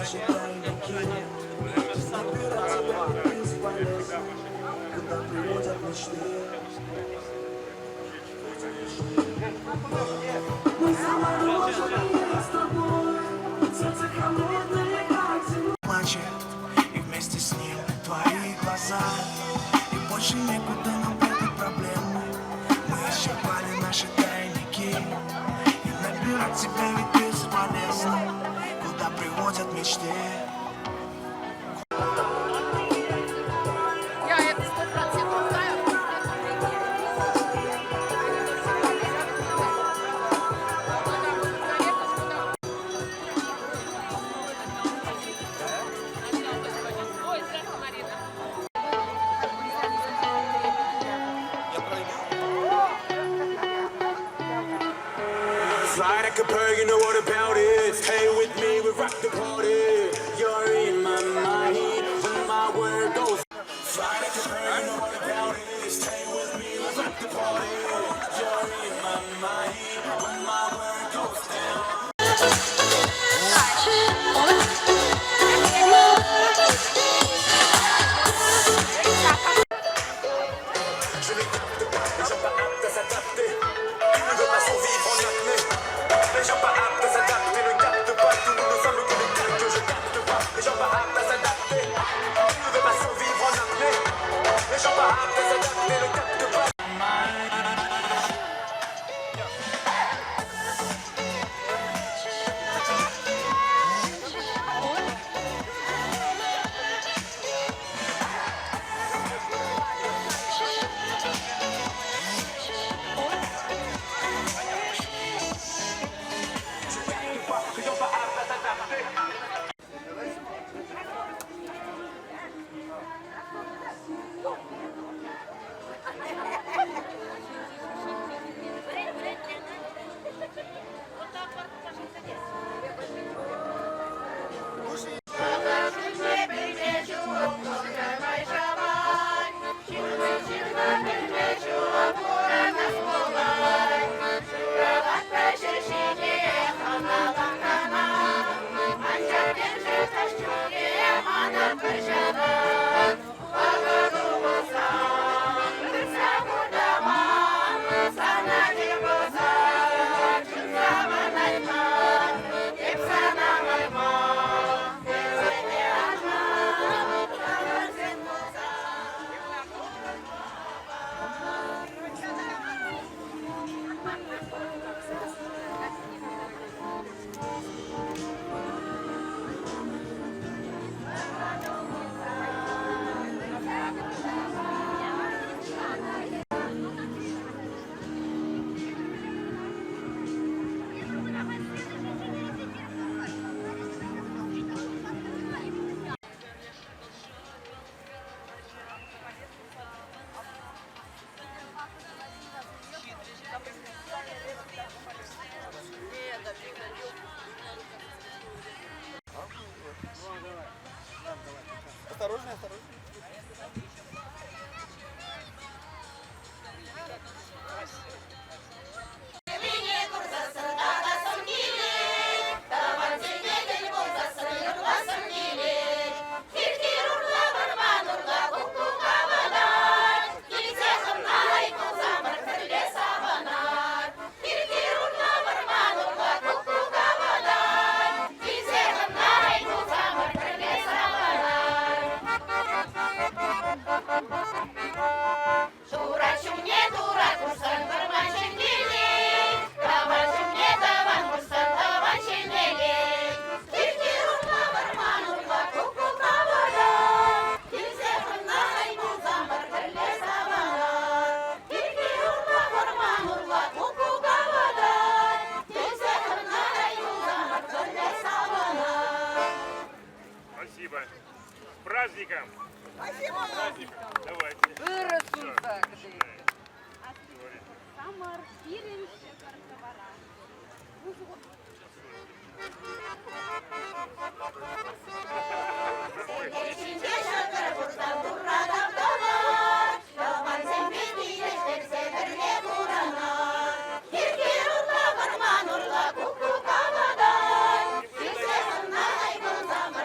наши тайники. Набираться бесполезно, куда приводят мечты. Мы заморожены с тобой, сердце холодное, как зима. Плачет, и вместе с ним твои глаза. И больше некуда нам прятать проблемы. Мы исчерпали наши тайники. И набирать тебя ведь бесполезно, куда приводят мечты. Fly like a bird, you know what about it. Stay with me, we rock the party. You're in my mind when my word goes. Fly like a bird, you know what about it. Stay with me, we rock the party. You're in my mind when my word goes down. Je les capte pas, les gens pas aptes à s'adapter. Ils ne veulent pas survivre en apnée. Les gens pas aptes à s'adapter ne captent pas. Tout le monde ne semble que les calques que je capte pas. Les gens pas aptes à s'adapter. Ils ne veulent pas survivre en apnée. Les gens pas aptes à s'adapter ne captent pas. Les gens pas aptes à s'adapter. Осторожнее, осторожнее. Спасибо. С праздником! Спасибо! С праздником! Давайте. Вырастут так же. Самар, пирень, товара. Nurla kuku kavadan, kimse kına ay bu zamır.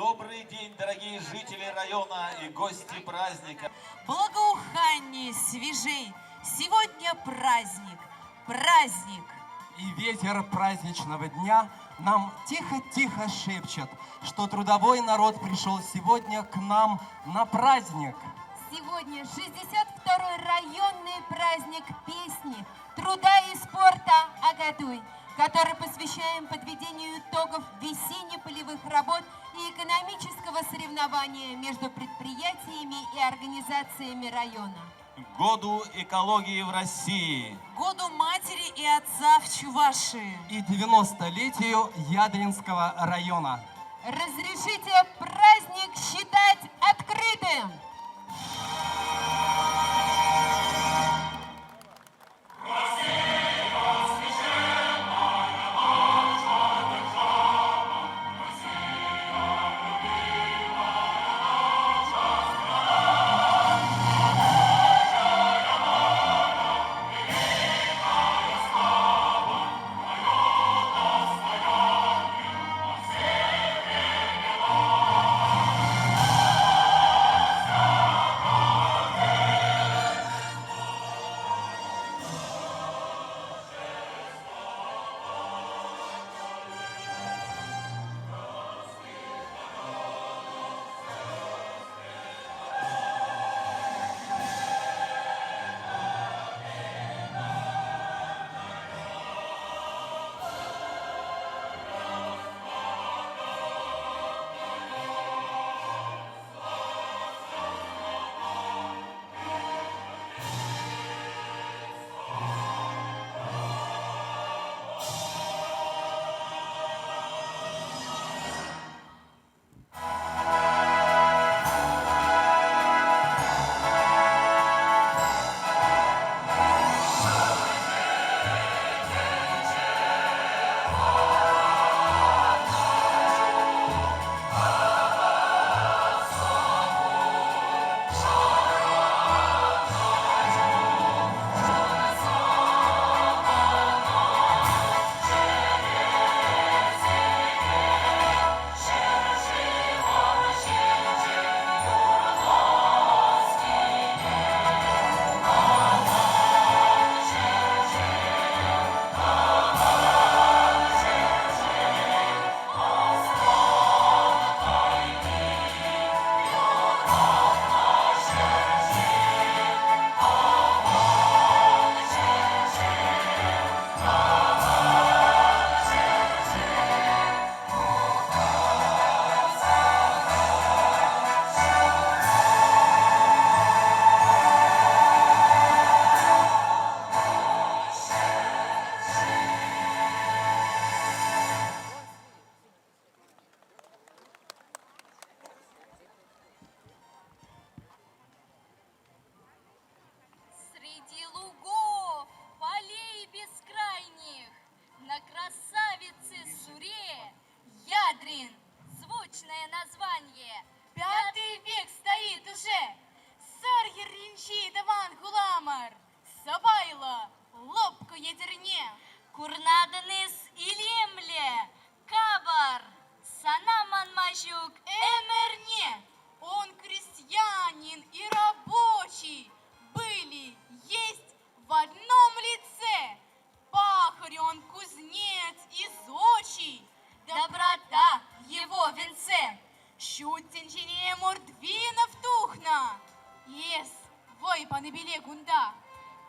Добрый день, дорогие жители района и гости праздника. Благоухание свежей. Сегодня праздник. Праздник. И ветер праздничного дня нам тихо-тихо шепчет, что трудовой народ пришел сегодня к нам на праздник. Сегодня 62-й районный праздник песни, труда и спорта «Агатуй», который посвящаем подведению итогов весенне-полевых работ и экономического соревнования между предприятиями и организациями района. Году экологии в России. Году матери и отца в Чувашии. И 90-летию Ядринского района. Разрешите праздник считать открытым.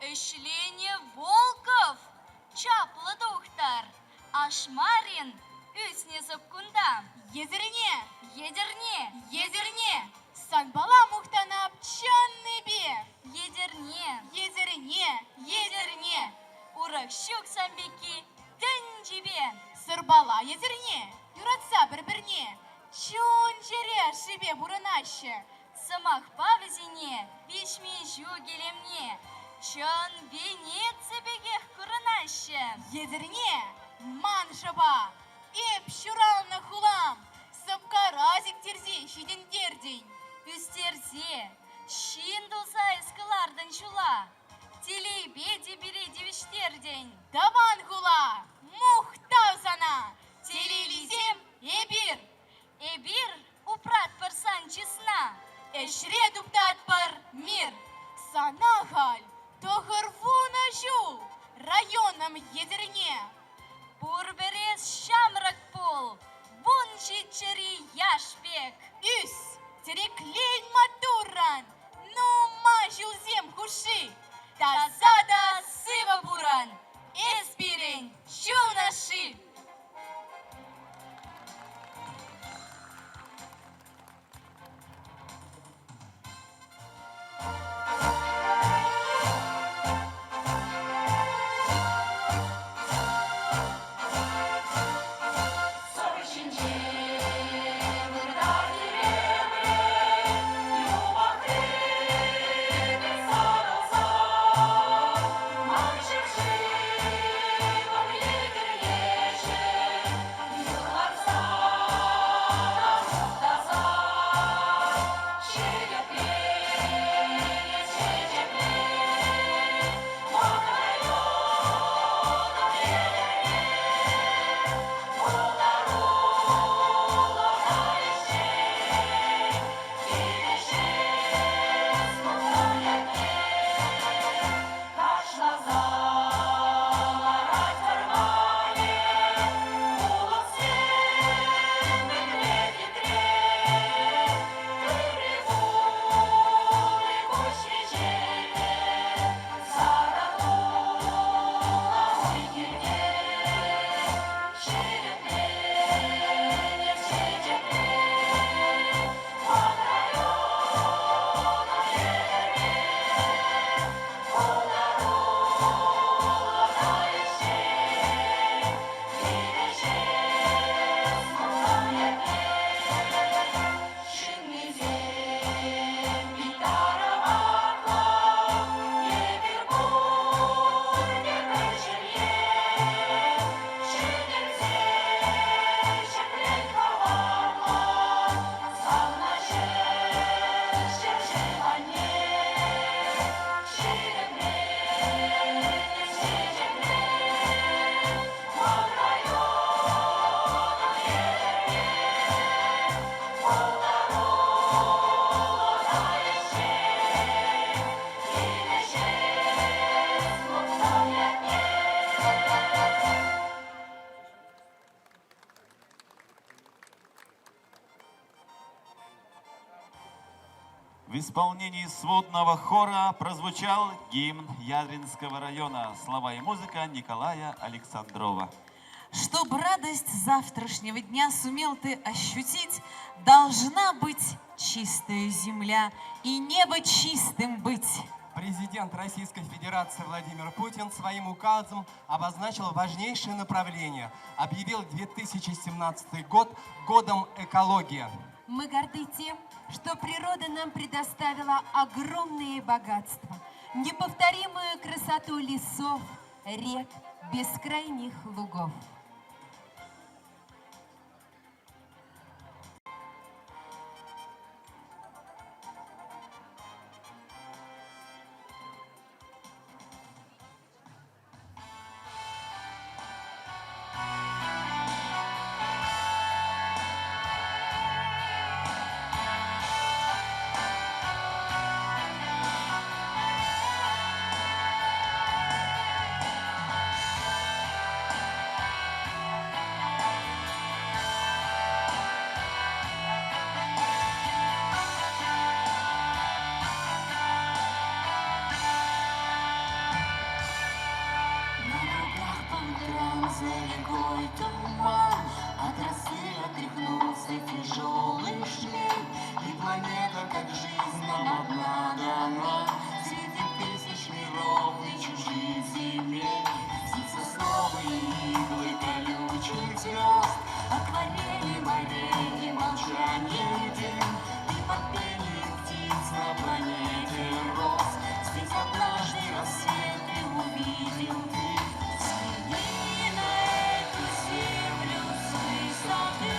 Эшлене Волков, чаплы духтар, Ашмарин, үсне сыпкунда. Езерне, Едерне, санбала мухтанап чанны бе. Едерне, уракшук самбеки, тенджибе. Сырбала езерне, юратса бір-бірне. Чон жере шибе бурынашы. Самах павзине, бишми жугелемне, чон Венеция бегех курынаще. Езерне, маншаба, еп шурална хулам. Сапкаразик терзи, шиден дердень. Үстерзе, шин дулса эскалардан чула, телебеде бере девиштердень. Даван хула, мухтаузана, телелизем эбир. Эбир упрат парсан чесна, Эшре дуптат пар мир. Санахаль, тохырвуна жу, районом езерне. Бурберес шамрак пол, бунчи чери яшпек. Үс, тереклень матуран, ну мажил зем хуши. Тазада сыва буран, эспирень, чул наши. В исполнении сводного хора прозвучал гимн Ядринского района. Слова и музыка Николая Александрова. Чтоб радость завтрашнего дня сумел ты ощутить, должна быть чистая земля и небо чистым быть. Президент Российской Федерации Владимир Путин своим указом обозначил важнейшее направление, объявил 2017 год годом экологии. Мы горды тем, что природа нам предоставила огромные богатства, неповторимую красоту лесов, рек, бескрайних лугов. рекой туман, от росы отряхнулся тяжелый шлем, и планета, как жизнь, нам одна дана. Среди тысяч миров и чужих земель снится новые иглы колючих звезд, акварели морей и молчание дым, и под пение птиц на планете роз. Здесь однажды рассвет и увидел ты. Взгляни на эту землю с высоты.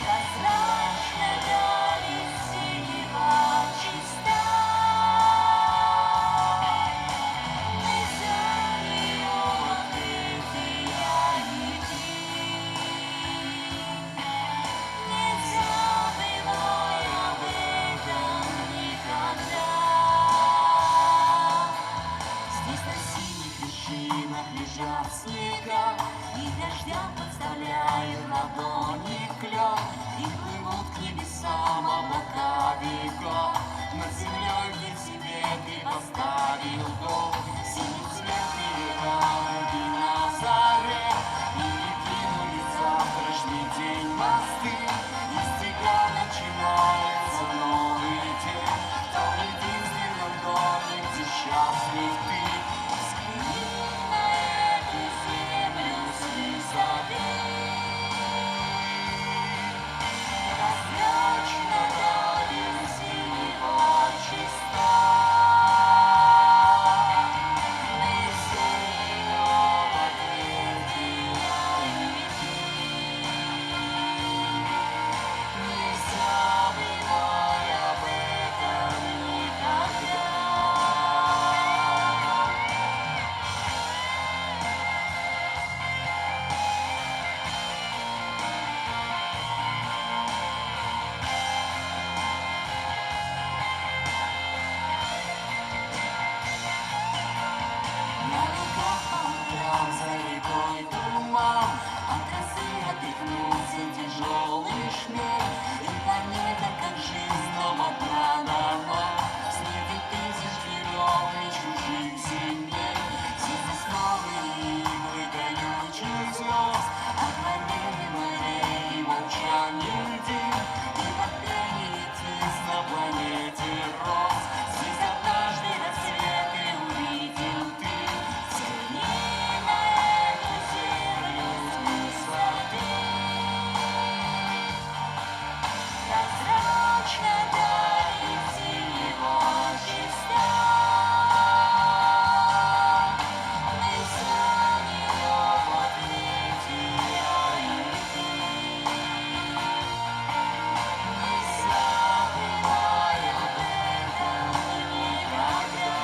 Прозрачно дарит синева чиста. Мы за нее открытые лети. Не забывай об этом никогда. Здесь на синих вершинах лежат снега, и дождям подставляют ладони клен, и плывут к небесам облака века. Над землей, где себе ты поставил дом, синецветные радуги на заре, и кинули завтрашний день мосты. Из тебя начинается новый день, в том единственном доме, где счастлив ты. Взгляни на эту землю с высоты. Прозрачно дарит синева чиста. Мы все ее открытые лети. Не забывай об этом никогда. На руках по утрам за рекой туман, от росы отряхнулся тяжелый шмель, и планета, как жизнь, нам одна дана. Среди тысяч миров и чужих земель снится новые иглы колючих звезд, акварели морей и молчание дым, и под пение птиц на планете роз. Здесь однажды рассвет и увидел ты. Взгляни на эту землю с высоты. Прозрачно дарит синева чиста. Мы за нее открытия лети. Не забывай об этом никогда.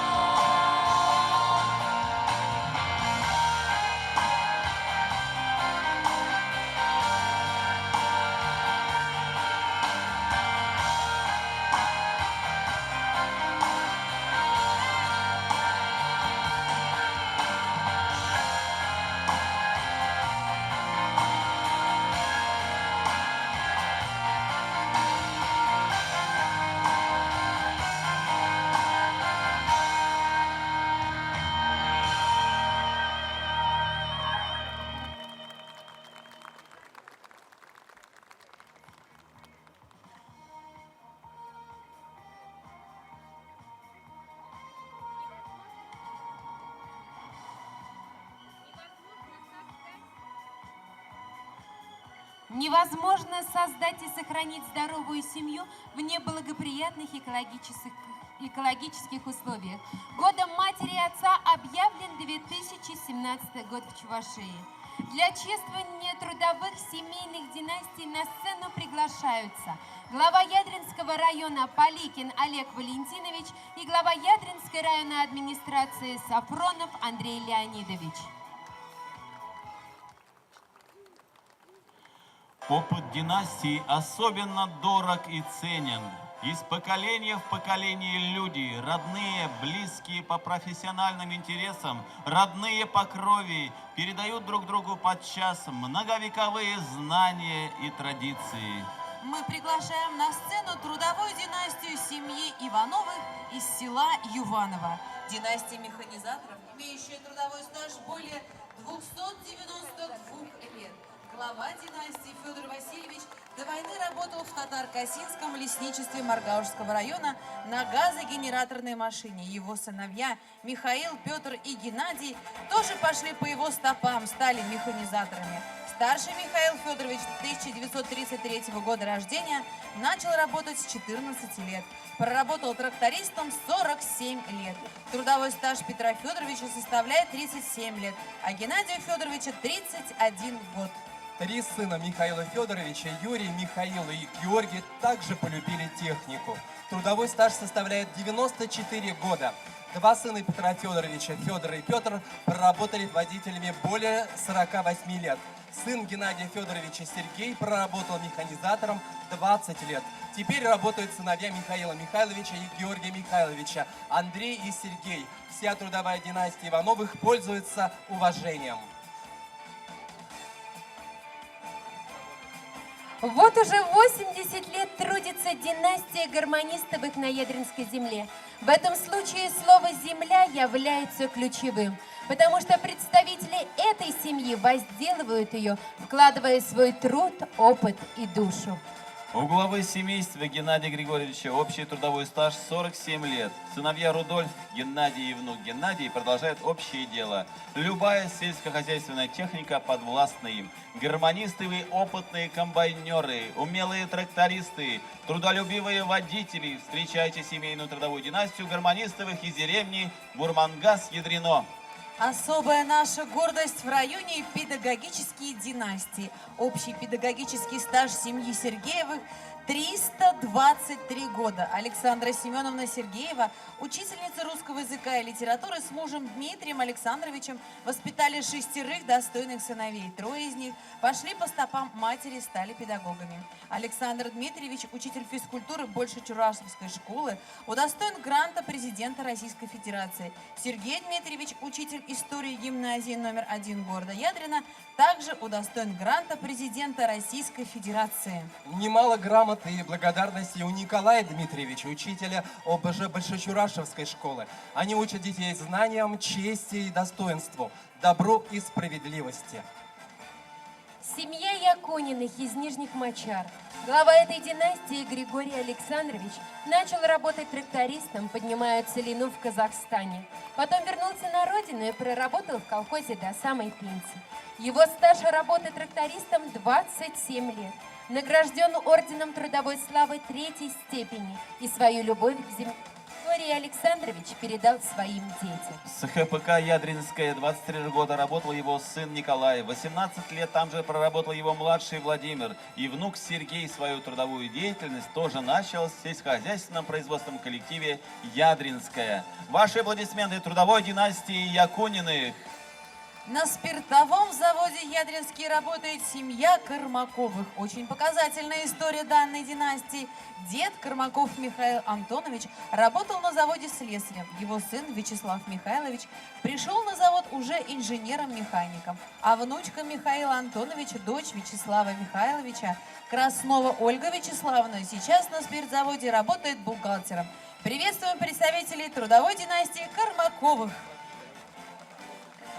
Невозможно создать и сохранить здоровую семью в неблагоприятных экологических условиях. Годом матери и отца объявлен 2017 год в Чувашии. Для чествования трудовых семейных династий на сцену приглашаются глава Ядринского района Поликин Олег Валентинович и глава Ядринской районной администрации Сафронов Андрей Леонидович. Опыт династии особенно дорог и ценен. Из поколения в поколение люди, родные, близкие по профессиональным интересам, родные по крови, передают друг другу подчас многовековые знания и традиции. Мы приглашаем на сцену трудовую династию семьи Ивановых из села Юваново. Династия механизаторов, имеющая трудовой стаж более 292 лет. Глава династии Федор Васильевич до войны работал в Татаркасинском лесничестве Маргаушского района на газогенераторной машине. Его сыновья Михаил, Петр и Геннадий тоже пошли по его стопам, стали механизаторами. Старший Михаил Федорович 1933 года рождения начал работать с 14 лет. Проработал трактористом 47 лет. Трудовой стаж Петра Федоровича составляет 37 лет, а Геннадия Федоровича 31 год. 3 сына Михаила Федоровича, Юрий, Михаил и Георгий, также полюбили технику. Трудовой стаж составляет 94 года. 2 сына Петра Федоровича, Федор и Петр, проработали водителями более 48 лет. Сын Геннадия Федоровича Сергей проработал механизатором 20 лет. Теперь работают сыновья Михаила Михайловича и Георгия Михайловича, Андрей и Сергей. Вся трудовая династия Ивановых пользуется уважением. Вот уже 80 лет трудится династия Гармонистовых на Ядринской земле. В этом случае слово «земля» является ключевым, потому что представители этой семьи возделывают ее, вкладывая свой труд, опыт и душу. У главы семейства Геннадия Григорьевича общий трудовой стаж 47 лет. Сыновья Рудольф, Геннадий и внук Геннадий продолжают общее дело. Любая сельскохозяйственная техника подвластна им. Гармонистовые опытные комбайнеры, умелые трактористы, трудолюбивые водители. Встречайте семейную трудовую династию Гармонистовых из деревни Бурмангас-Ядрено. Особая наша гордость в районе – педагогические династии. Общий педагогический стаж семьи Сергеевых – 323 года. Александра Семеновна Сергеева, учительница русского языка и литературы, с мужем Дмитрием Александровичем воспитали 6 достойных сыновей. 3 из них пошли по стопам матери, стали педагогами. Александр Дмитриевич, учитель физкультуры Большечурашевской школы, удостоен гранта президента Российской Федерации. Сергей Дмитриевич, учитель истории гимназии номер 1 города Ядрина, также удостоен гранта президента Российской Федерации. Немало грамот и благодарности у Николая Дмитриевича, учителя ОБЖ Большечурашевской школы. Они учат детей знаниям, чести и достоинству, добру и справедливости. Семья Якуниных из Нижних Мочар. Глава этой династии Григорий Александрович начал работать трактористом, поднимая целину в Казахстане. Потом вернулся на родину и проработал в колхозе до самой пенсии. Его стаж работы трактористом 27 лет. Награжден орденом Трудовой славы 3-й степени и свою любовь к земле Григорий Александрович передал своим детям. С ХПК Ядринская 23 года работал его сын Николай. 18 лет там же проработал его младший Владимир. И внук Сергей свою трудовую деятельность тоже начал в сельскохозяйственном производственном коллективе Ядринская. Ваши аплодисменты трудовой династии Якуниных. На спиртовом заводе Ядринский работает семья Кормаковых. Очень показательная история данной династии. Дед Кормаков Михаил Антонович работал на заводе слесарем. Его сын Вячеслав Михайлович пришел на завод уже инженером-механиком. А внучка Михаила Антоновича, дочь Вячеслава Михайловича, Краснова Ольга Вячеславовна, сейчас на спиртзаводе работает бухгалтером. Приветствуем представителей трудовой династии Кормаковых.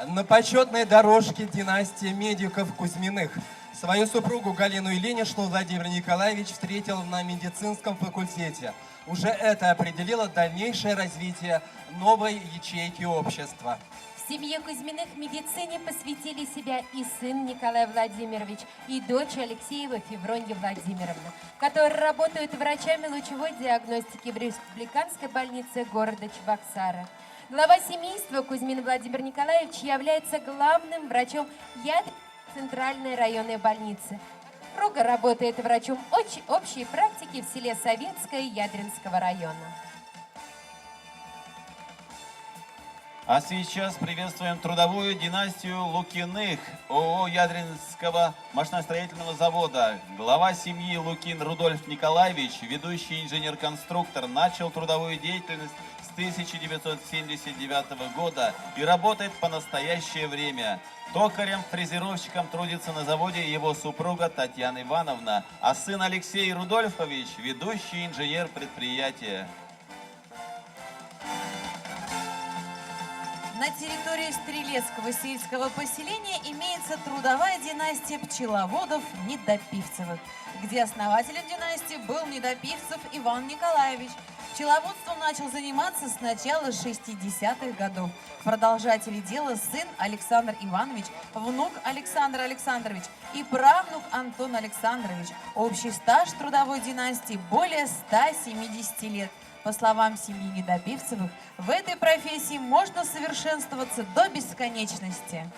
На почетной дорожке династии Медиков-Кузьминых. Свою супругу Галину Ильиничну Владимир Николаевич встретил на медицинском факультете. Уже это определило дальнейшее развитие новой ячейки общества. В семье Кузьминых медицине посвятили себя и сын Николай Владимирович, и дочь Алексеева Февронья Владимировна, которые работают врачами лучевой диагностики в республиканской больнице города Чебоксары. Глава семейства Кузьмин Владимир Николаевич является главным врачом Ядринской центральной районной больницы. Супруга работает врачом общей практики в селе Советское Ядринского района. А сейчас приветствуем трудовую династию Лукиных ООО Ядринского машиностроительного завода. Глава семьи Лукин Рудольф Николаевич, ведущий инженер-конструктор, начал трудовую деятельность с 1979 года и работает по настоящее время. Токарем-фрезеровщиком трудится на заводе его супруга Татьяна Ивановна, а сын Алексей Рудольфович – ведущий инженер предприятия. На территории Стрелецкого сельского поселения имеется трудовая династия пчеловодов-недопивцевых, где основателем династии был недопивцев Иван Николаевич. Пчеловодством начал заниматься с начала 60-х годов. Продолжатели дела сын Александр Иванович, внук Александр Александрович и правнук Антон Александрович. Общий стаж трудовой династии более 170 лет. По словам семьи Недопивцевых, в этой профессии можно совершенствоваться до бесконечности.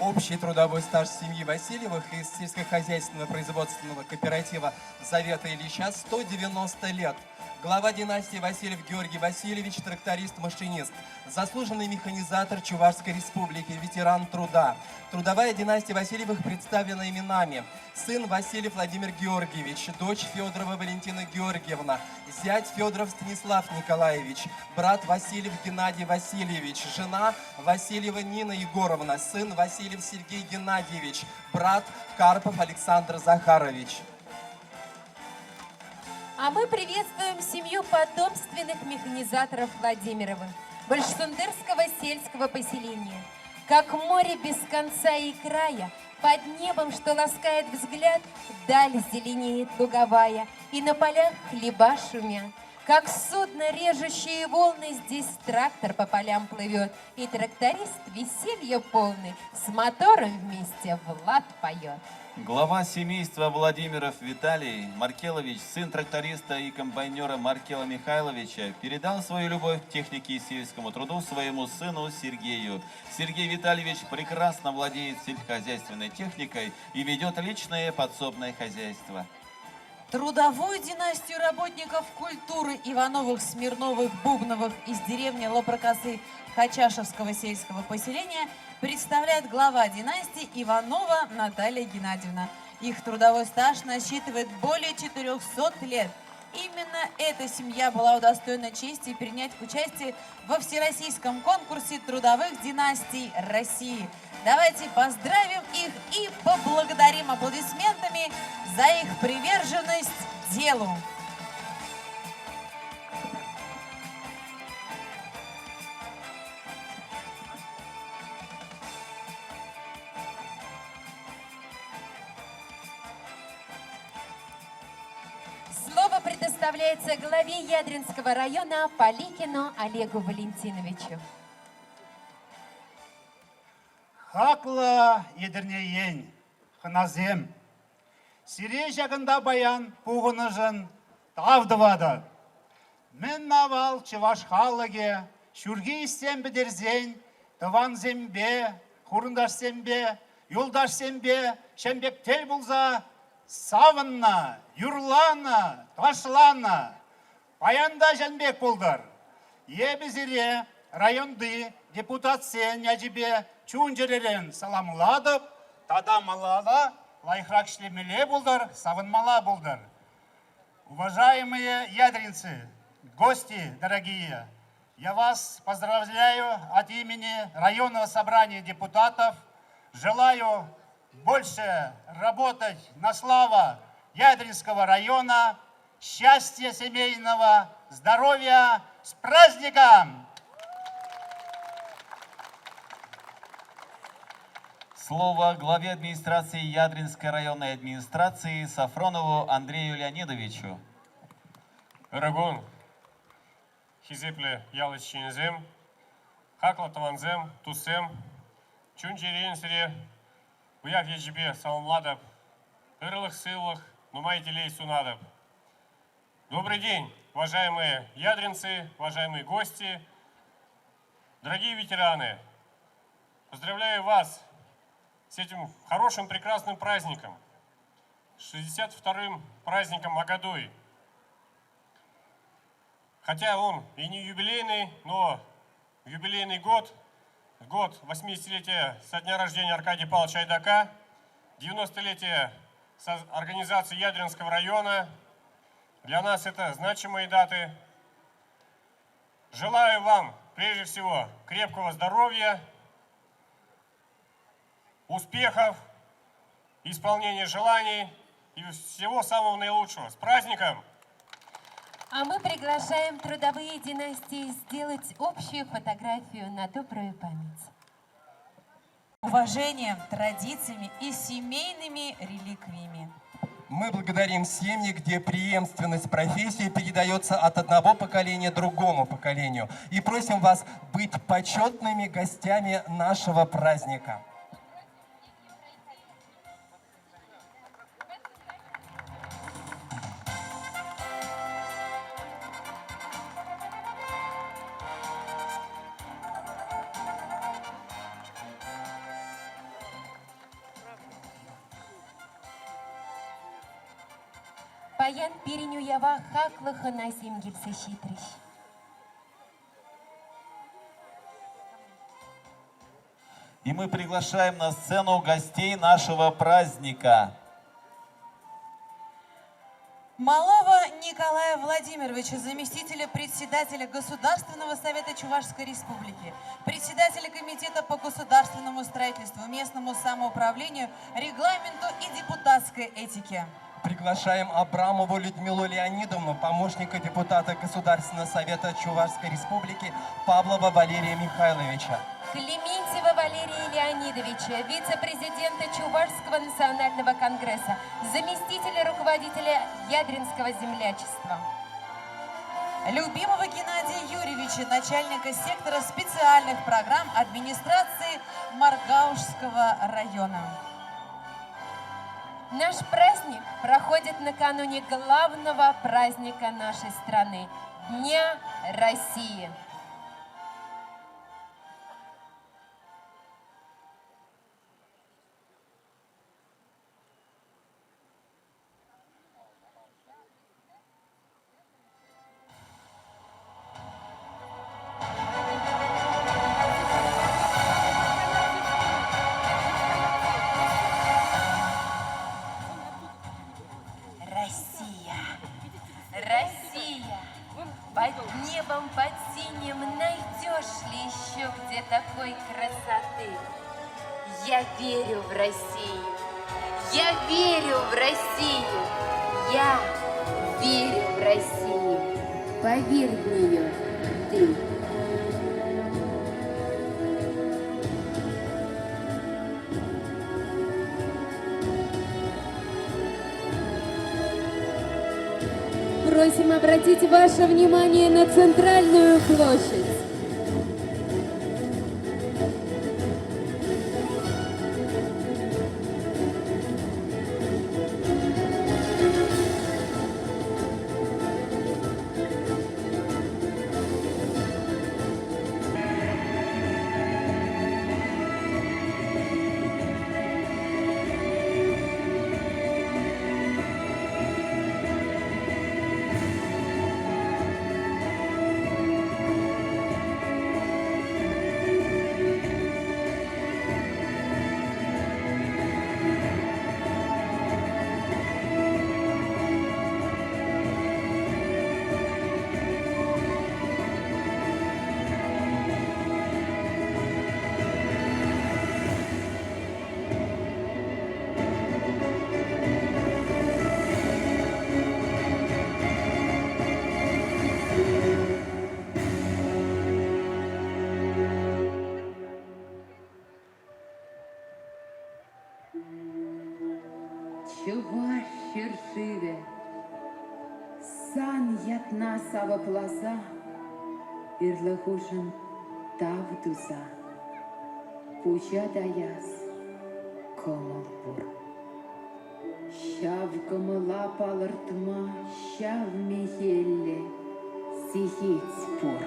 Общий трудовой стаж семьи Васильевых из сельскохозяйственного производственного кооператива Завета Ильича 190 лет. Глава династии Васильев Георгий Васильевич, тракторист-машинист, заслуженный механизатор Чувашской республики, ветеран труда. Трудовая династия Васильевых представлена именами: сын Васильев Владимир Георгиевич, дочь Федорова Валентина Георгиевна, зять Федоров Станислав Николаевич, брат Васильев Геннадий Васильевич, жена Васильева Нина Егоровна, сын Васильев Сергей Геннадьевич, брат Карпов Александр Захарович. А мы приветствуем семью потомственных механизаторов Владимировых, Большсундырского сельского поселения. Как море без конца и края, под небом, что ласкает взгляд, даль зеленеет луговая, и на полях хлеба шумят. Как судно, режущие волны, здесь трактор по полям плывет, и тракторист веселье полный с мотором вместе в лад поет. Глава семейства Владимиров Виталий Маркелович, сын тракториста и комбайнера Маркела Михайловича, передал свою любовь к технике и сельскому труду своему сыну Сергею. Сергей Витальевич прекрасно владеет сельскохозяйственной техникой и ведет личное подсобное хозяйство. Трудовую династию работников культуры Ивановых, Смирновых, Бубновых из деревни Лопрокосы Хачашевского сельского поселения представляет глава династии Иванова Наталья Геннадьевна. Их трудовой стаж насчитывает более 400 лет. Именно эта семья была удостоена чести принять участие во всероссийском конкурсе трудовых династий России. Давайте поздравим их и поблагодарим аплодисментами за их приверженность делу. Слово предоставляется главе Ядринского района Поликину Олегу Валентиновичу. Хакла едірнейен, хыназем. Сире жағында баян пуғынышын тавдывады. Мен навал чываш халыге, шүрге істен бідерзен, тыван зембе, хурындаш зембе, юлдаш зембе, шембек тел бұлза, савынна, юрлана, ташлана. Баянда жәнбек болдар. Ебізіре районды депутат сен яжібе чунжеререн саламладып, тадамалала, лайхрак шлемеле болдар, савынмала болдар. Уважаемые ядринцы, гости дорогие, я вас поздравляю от имени районного собрания депутатов. Желаю больше работать на славу Ядринского района, счастья семейного, здоровья, с праздником! Слово главе администрации Ядринской районной администрации Сафронову Андрею Леонидовичу. Рагон, хизепле ялычинзем, хаклатаванзем, тусем, чунчеренсере, уяк ежебе саламладов, ырлых сылых, нумайтелей сунадов. Добрый день, уважаемые ядринцы, уважаемые гости, дорогие ветераны. Поздравляю вас с этим хорошим, прекрасным праздником, 62-м праздником Агадой. Хотя он и не юбилейный, но юбилейный год 80-летия со дня рождения Аркадия Павловича Айдака, 90-летие со организации Ядринского района. Для нас это значимые даты. Желаю вам, прежде всего, крепкого здоровья, успехов, исполнения желаний и всего самого наилучшего. С праздником! А мы приглашаем трудовые династии сделать общую фотографию на добрую память. Уважением, традициями и семейными реликвиями. Мы благодарим семьи, где преемственность профессии передается от одного поколения другому поколению. И просим вас быть почетными гостями нашего праздника. Паян пиреню ява хаклыха на земгипсе щитрищ. И мы приглашаем на сцену гостей нашего праздника. Малова Николая Владимировича, заместителя председателя Государственного совета Чувашской Республики, председателя Комитета по государственному строительству, местному самоуправлению, регламенту и депутатской этике. Приглашаем Абрамову Людмилу Леонидовну, помощника депутата Государственного совета Чувашской Республики Павлова Валерия Михайловича. Клементьева Валерия Леонидовича, вице-президента Чувашского национального конгресса, заместителя руководителя Ядринского землячества. Любимого Геннадия Юрьевича, начальника сектора специальных программ администрации Маргаушского района. Наш праздник проходит накануне главного праздника нашей страны – Дня России. Россия, под небом, под синим найдешь ли еще где такой красоты? Я верю в Россию, я верю в Россию, я верю в Россию. Поверь в нее ты. Просим обратить ваше внимание на центральную площадь. Чуваш шершиве, сан ятна сава плаза, ирлахушан тавдуза, пуча даяс, комалпур. Щав комала палартма, щав михелле, сихит спор.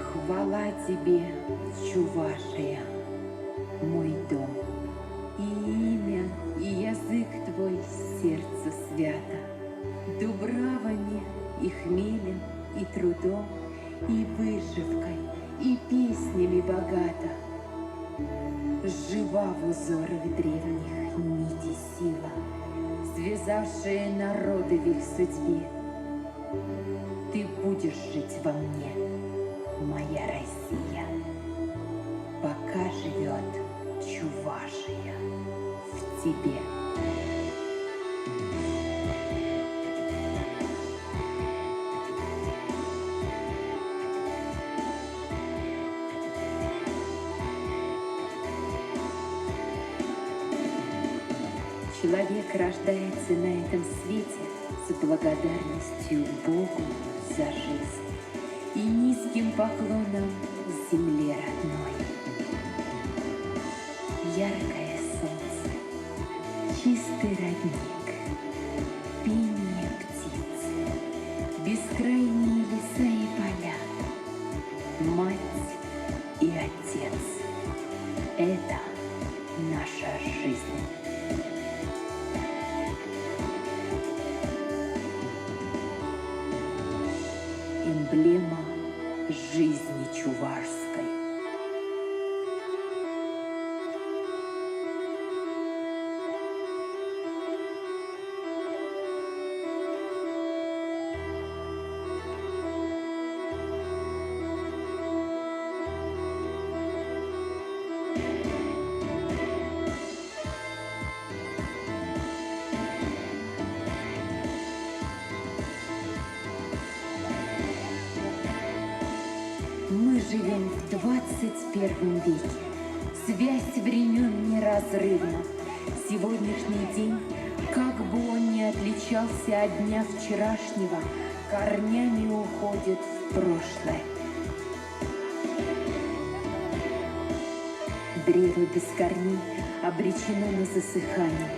Хвала тебе, Чувашия, мой дом, и имя, и язык твой сердцу свято, дубравами, и хмелем, и трудом, и вышивкой, и песнями богата. Жива в узорах древних нити сила, связавшая народы в их судьбе. Ты будешь жить во мне, моя Россия, пока живет Чувашия в тебе. Человек рождается на этом свете с благодарностью Богу за жизнь и низким поклоном земле родной. Яркое солнце, чистый родник, пение птиц, бескрайние леса и поля, мать и отец — это наша жизнь. Эмблема жизни чувашской. Мы живем в 21 веке. Связь времен неразрывна. Сегодняшний день, как бы он ни отличался от дня вчерашнего, корнями уходит в прошлое. Древо без корней обречено на засыхание,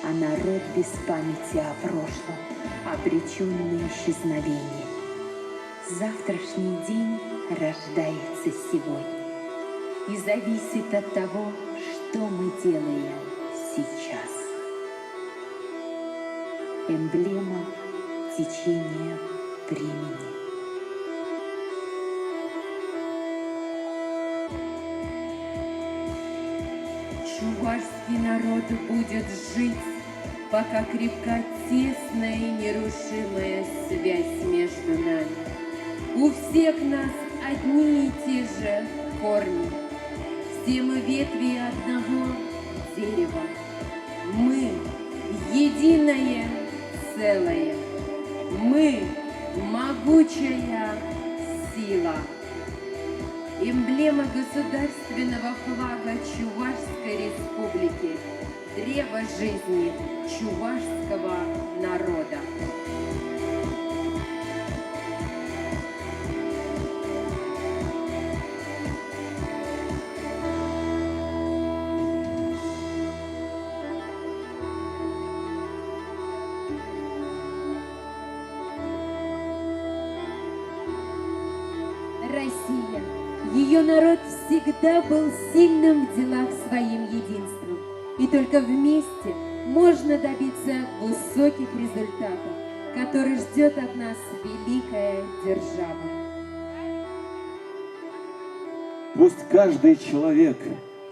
а народ без памяти о прошлом обречен на исчезновение. Завтрашний день рождается сегодня и зависит от того, что мы делаем сейчас. Эмблема течения времени. Чувашский народ будет жить, пока крепка тесная и нерушимая связь между нами. У всех нас одни и те же корни. Все мы ветви одного дерева. Мы единое целое. Мы могучая сила. Эмблема государственного флага Чувашской Республики. Древо жизни чувашского народа. Россия. Ее народ всегда был сильным в делах своим единством. И только вместе можно добиться высоких результатов, которые ждет от нас великая держава. Пусть каждый человек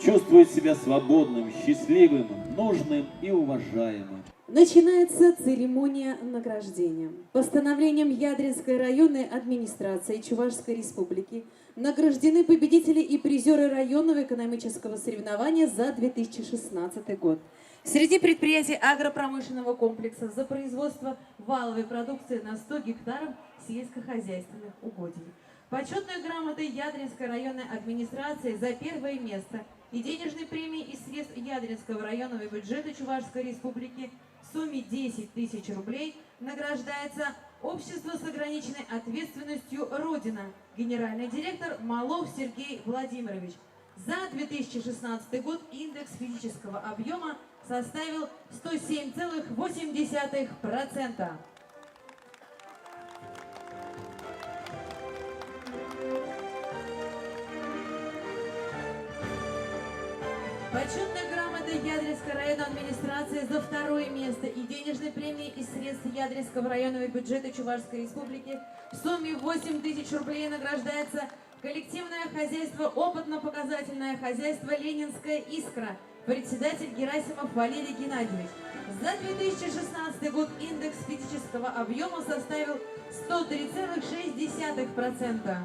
чувствует себя свободным, счастливым, нужным и уважаемым. Начинается церемония награждения. Постановлением Ядринской районной администрации Чувашской Республики награждены победители и призеры районного экономического соревнования за 2016 год. Среди предприятий агропромышленного комплекса за производство валовой продукции на 100 гектаров сельскохозяйственных угодий. Почетной грамотой Ядринской районной администрации за первое место и денежной премией из средств Ядринского районного бюджета Чувашской Республики в сумме 10 тысяч рублей награждается Общество с ограниченной ответственностью «Родина», генеральный директор Малов Сергей Владимирович. За 2016 год индекс физического объема составил 107,8%. Почетной грамотой Ядринской районной администрации за второе место и денежной премией из средств Ядринского районного бюджета Чувашской Республики в сумме 8 тысяч рублей награждается коллективное хозяйство «Опытно-показательное хозяйство «Ленинская искра», председатель Герасимов Валерий Геннадьевич. За 2016 год индекс физического объема составил 103,6%.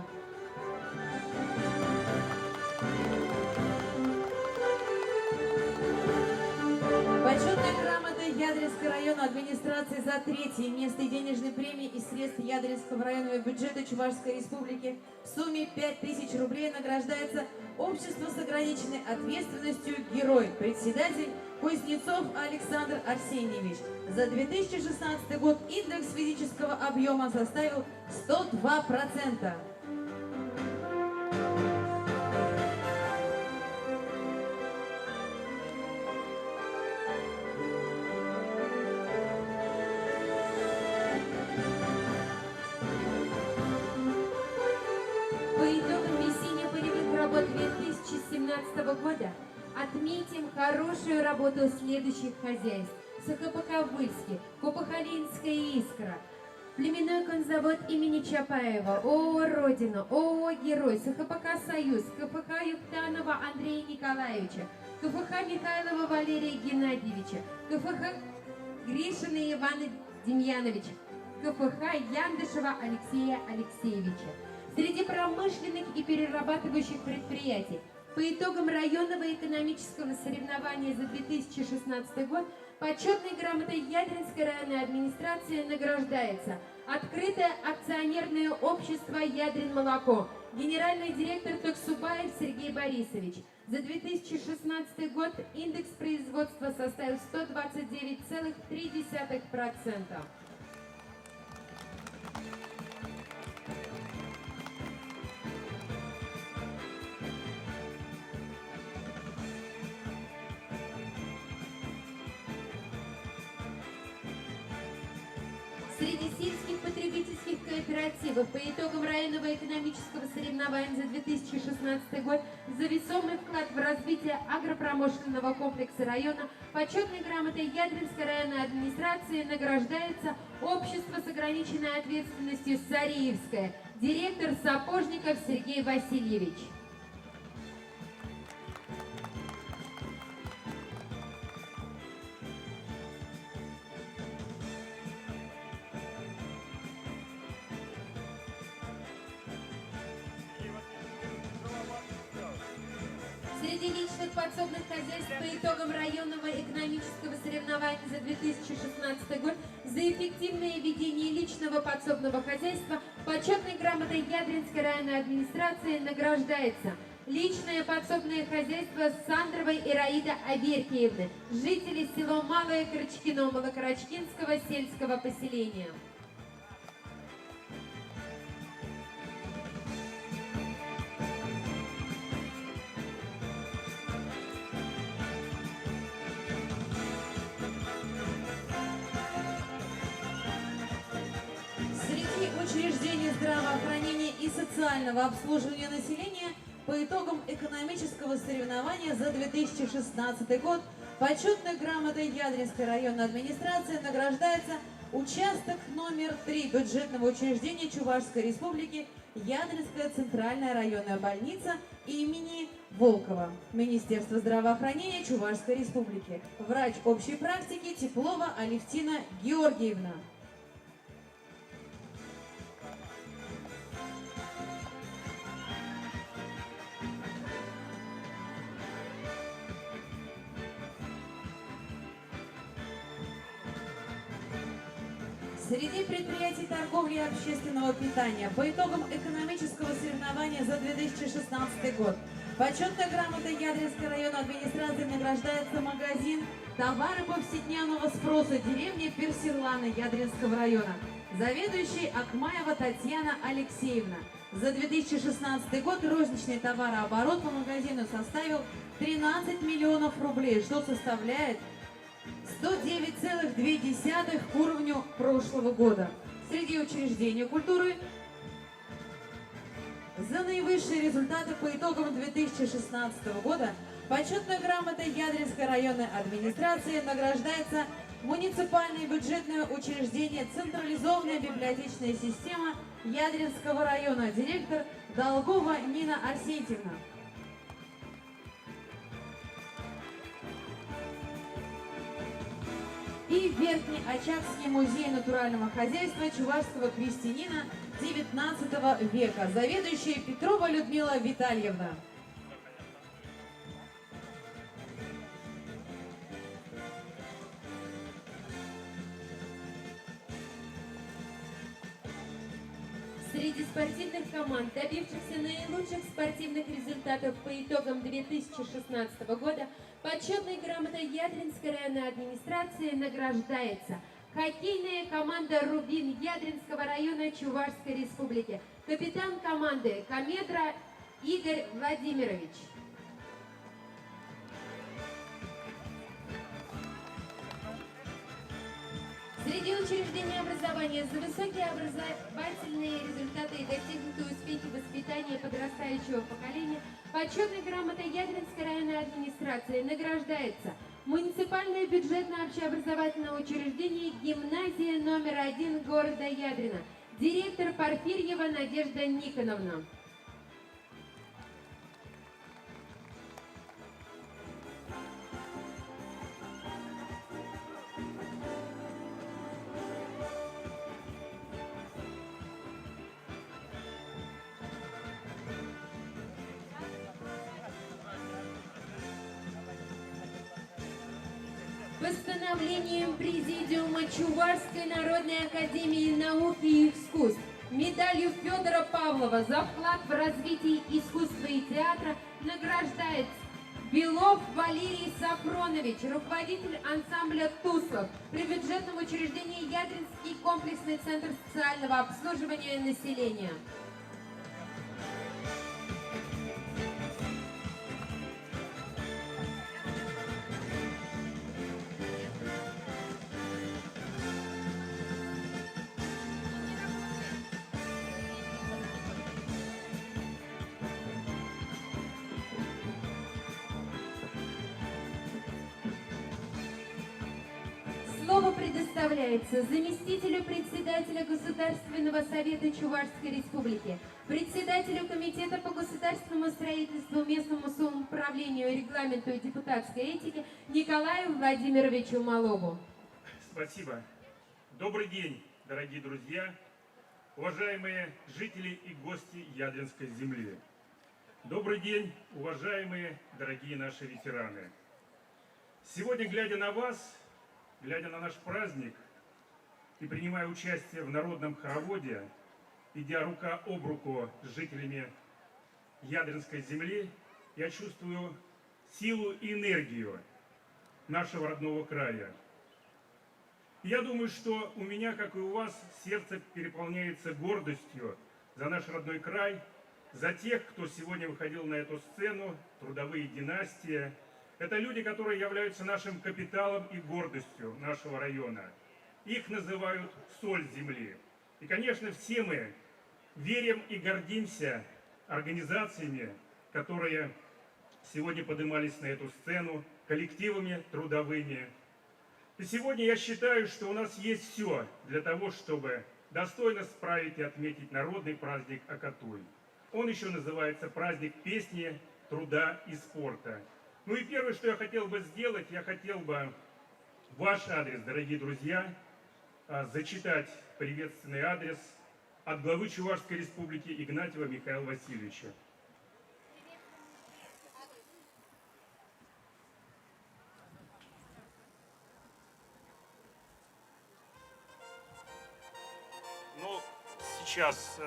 Ядринской районной администрации за 3-е место и денежной премии из средств Ядринского районного бюджета Чувашской Республики в сумме 5000 рублей награждается общество с ограниченной ответственностью «Герой», председатель Кузнецов Александр Арсеньевич. За 2016 год индекс физического объема составил 102%. По итогам весенне-полевых работ 2017 года отметим хорошую работу следующих хозяйств: Сухопаковыльский, Копахолинская «Искра», племенной конзавод имени Чапаева, ООО «Родина», ООО «Герой», СХПК «Союз», КФХ Юхтанова Андрея Николаевича, КФХ Михайлова Валерия Геннадьевича, КФХ Гришина Ивана Демьяновича, КФХ Яндышева Алексея Алексеевича. Среди промышленных и перерабатывающих предприятий по итогам районного экономического соревнования за 2016 год почетной грамотой Ядринской районной администрации награждается открытое акционерное общество «Ядрин-молоко», генеральный директор Токсубаев Сергей Борисович. За 2016 год индекс производства составил 129,3%. Среди сельских потребительских кооперативов по итогам районного экономического соревнования за 2016 год за весомый вклад в развитие агропромышленного комплекса района почетной грамотой Ядринской районной администрации награждается общество с ограниченной ответственностью «Сариевское», директор Сапожников Сергей Васильевич. Среди личных подсобных хозяйств по итогам районного экономического соревнования за 2016 год за эффективное ведение личного подсобного хозяйства почетной грамотой Ядринской районной администрации награждается личное подсобное хозяйство Сандровой Ираида Аверкиевны, жители села Малое Крачкино Малокорочкинского сельского поселения. Учреждений здравоохранения и социального обслуживания населения по итогам экономического соревнования за 2016 год почетной грамотой Ядринской районной администрации награждается участок номер 3 бюджетного учреждения Чувашской Республики Ядринская центральная районная больница имени Волкова, Министерство здравоохранения Чувашской Республики, врач общей практики Теплова Алевтина Георгиевна. Среди предприятий торговли и общественного питания по итогам экономического соревнования за 2016 год почетной грамотой Ядринской районной администрации награждается магазин «Товары повседневного спроса» деревни Персиланы Ядринского района, заведующий Акмаева Татьяна Алексеевна. За 2016 год розничный товарооборот по магазину составил 13 миллионов рублей, что составляет 109,2 к уровню прошлого года. Среди учреждений культуры за наивысшие результаты по итогам 2016 года почетной грамотой Ядринской районной администрации награждается муниципальное бюджетное учреждение «Централизованная библиотечная система» Ядринского района, директор Долгова Нина Арсентьевна. И Верхнеочакский музей натурального хозяйства чувашского крестьянина XIX века, заведующая Петрова Людмила Витальевна. Среди спортивных команд, добившихся наилучших спортивных результатов по итогам 2016 года, почетной грамотой Ядринской районной администрации награждается хоккейная команда «Рубин» Ядринского района Чувашской республики. Капитан команды Комедра Игорь Владимирович. Среди учреждений образования за высокие образовательные результаты и достигнутые успехи воспитания подрастающего поколения почетной грамотой Ядринской районной администрации награждается муниципальное бюджетное общеобразовательное учреждение «Гимназия номер 1 города Ядрина», директор Порфирьева Надежда Никоновна. Постановлением Президиума Чувашской народной академии наук и искусств, медалью Федора Павлова за вклад в развитие искусства и театра награждается Белов Валерий Сафронович, руководитель ансамбля «Туслов» при бюджетном учреждении Ядринский комплексный центр социального обслуживания населения. Слово предоставляется заместителю председателя Государственного совета Чувашской республики, председателю Комитета по государственному строительству, местному самоуправлению, регламенту и депутатской этике Николаю Владимировичу Малову. Спасибо. Добрый день, дорогие друзья, уважаемые жители и гости Ядринской земли. Добрый день, уважаемые, дорогие наши ветераны. Сегодня, глядя на вас, глядя на наш праздник и принимая участие в народном хороводе, идя рука об руку с жителями Ядринской земли, я чувствую силу и энергию нашего родного края. Я думаю, что у меня, как и у вас, сердце переполняется гордостью за наш родной край, за тех, кто сегодня выходил на эту сцену, трудовые династии. Это люди, которые являются нашим капиталом и гордостью нашего района. Их называют соль земли. И, конечно, все мы верим и гордимся организациями, которые сегодня поднимались на эту сцену, коллективами трудовыми. И сегодня я считаю, что у нас есть все для того, чтобы достойно справить и отметить народный праздник Акатуй. Он еще называется праздник песни, труда и спорта. Ну и первое, что я хотел бы сделать, я хотел бы ваш адрес, дорогие друзья, зачитать приветственный адрес от главы Чувашской республики Игнатьева Михаила Васильевича. Ну, сейчас...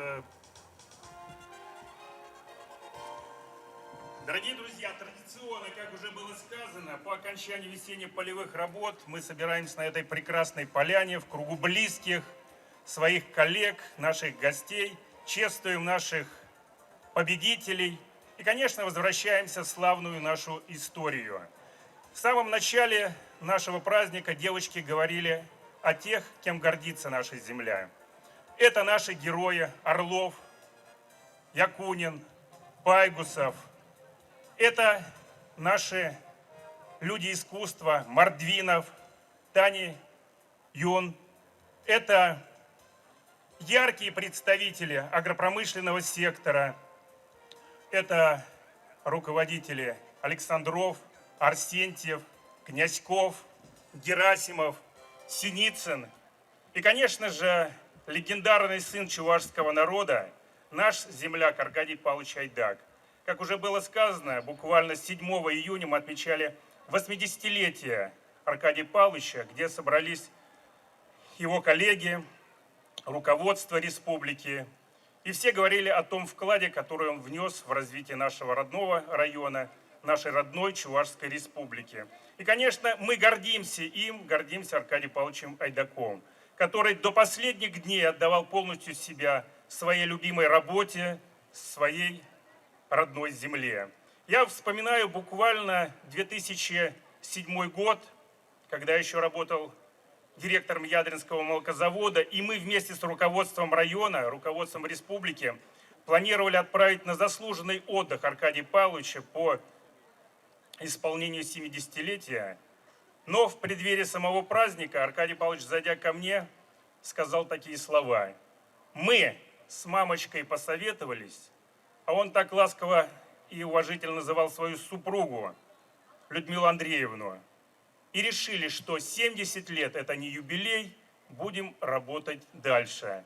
Дорогие друзья, традиционно, как уже было сказано, по окончании весенних полевых работ мы собираемся на этой прекрасной поляне в кругу близких, своих коллег, наших гостей, чествуем наших победителей и, конечно, возвращаемся в славную нашу историю. В самом начале нашего праздника девочки говорили о тех, кем гордится наша земля. Это наши герои Орлов, Якунин, Байгусов. Это наши люди искусства, Мордвинов, Тани Юн. Это яркие представители агропромышленного сектора. Это руководители Александров, Арсентьев, Князьков, Герасимов, Синицын. И, конечно же, легендарный сын чувашского народа, наш земляк Аркадий Павлович Айдак. Как уже было сказано, буквально 7 июня мы отмечали 80-летие Аркадия Павловича, где собрались его коллеги, руководство республики. И все говорили о том вкладе, который он внес в развитие нашего родного района, нашей родной Чувашской республики. И, конечно, мы гордимся им, гордимся Аркадием Павловичем Айдаковым, который до последних дней отдавал полностью себя своей любимой работе, своей родной земле. Я вспоминаю буквально 2007 год, когда я еще работал директором Ядринского молокозавода, и мы вместе с руководством района, руководством республики планировали отправить на заслуженный отдых Аркадия Павловича по исполнению 70-летия. Но в преддверии самого праздника Аркадий Павлович, зайдя ко мне, сказал такие слова: «Мы с мамочкой посоветовались», а он так ласково и уважительно называл свою супругу Людмилу Андреевну, и решили, что 70 лет – это не юбилей, будем работать дальше.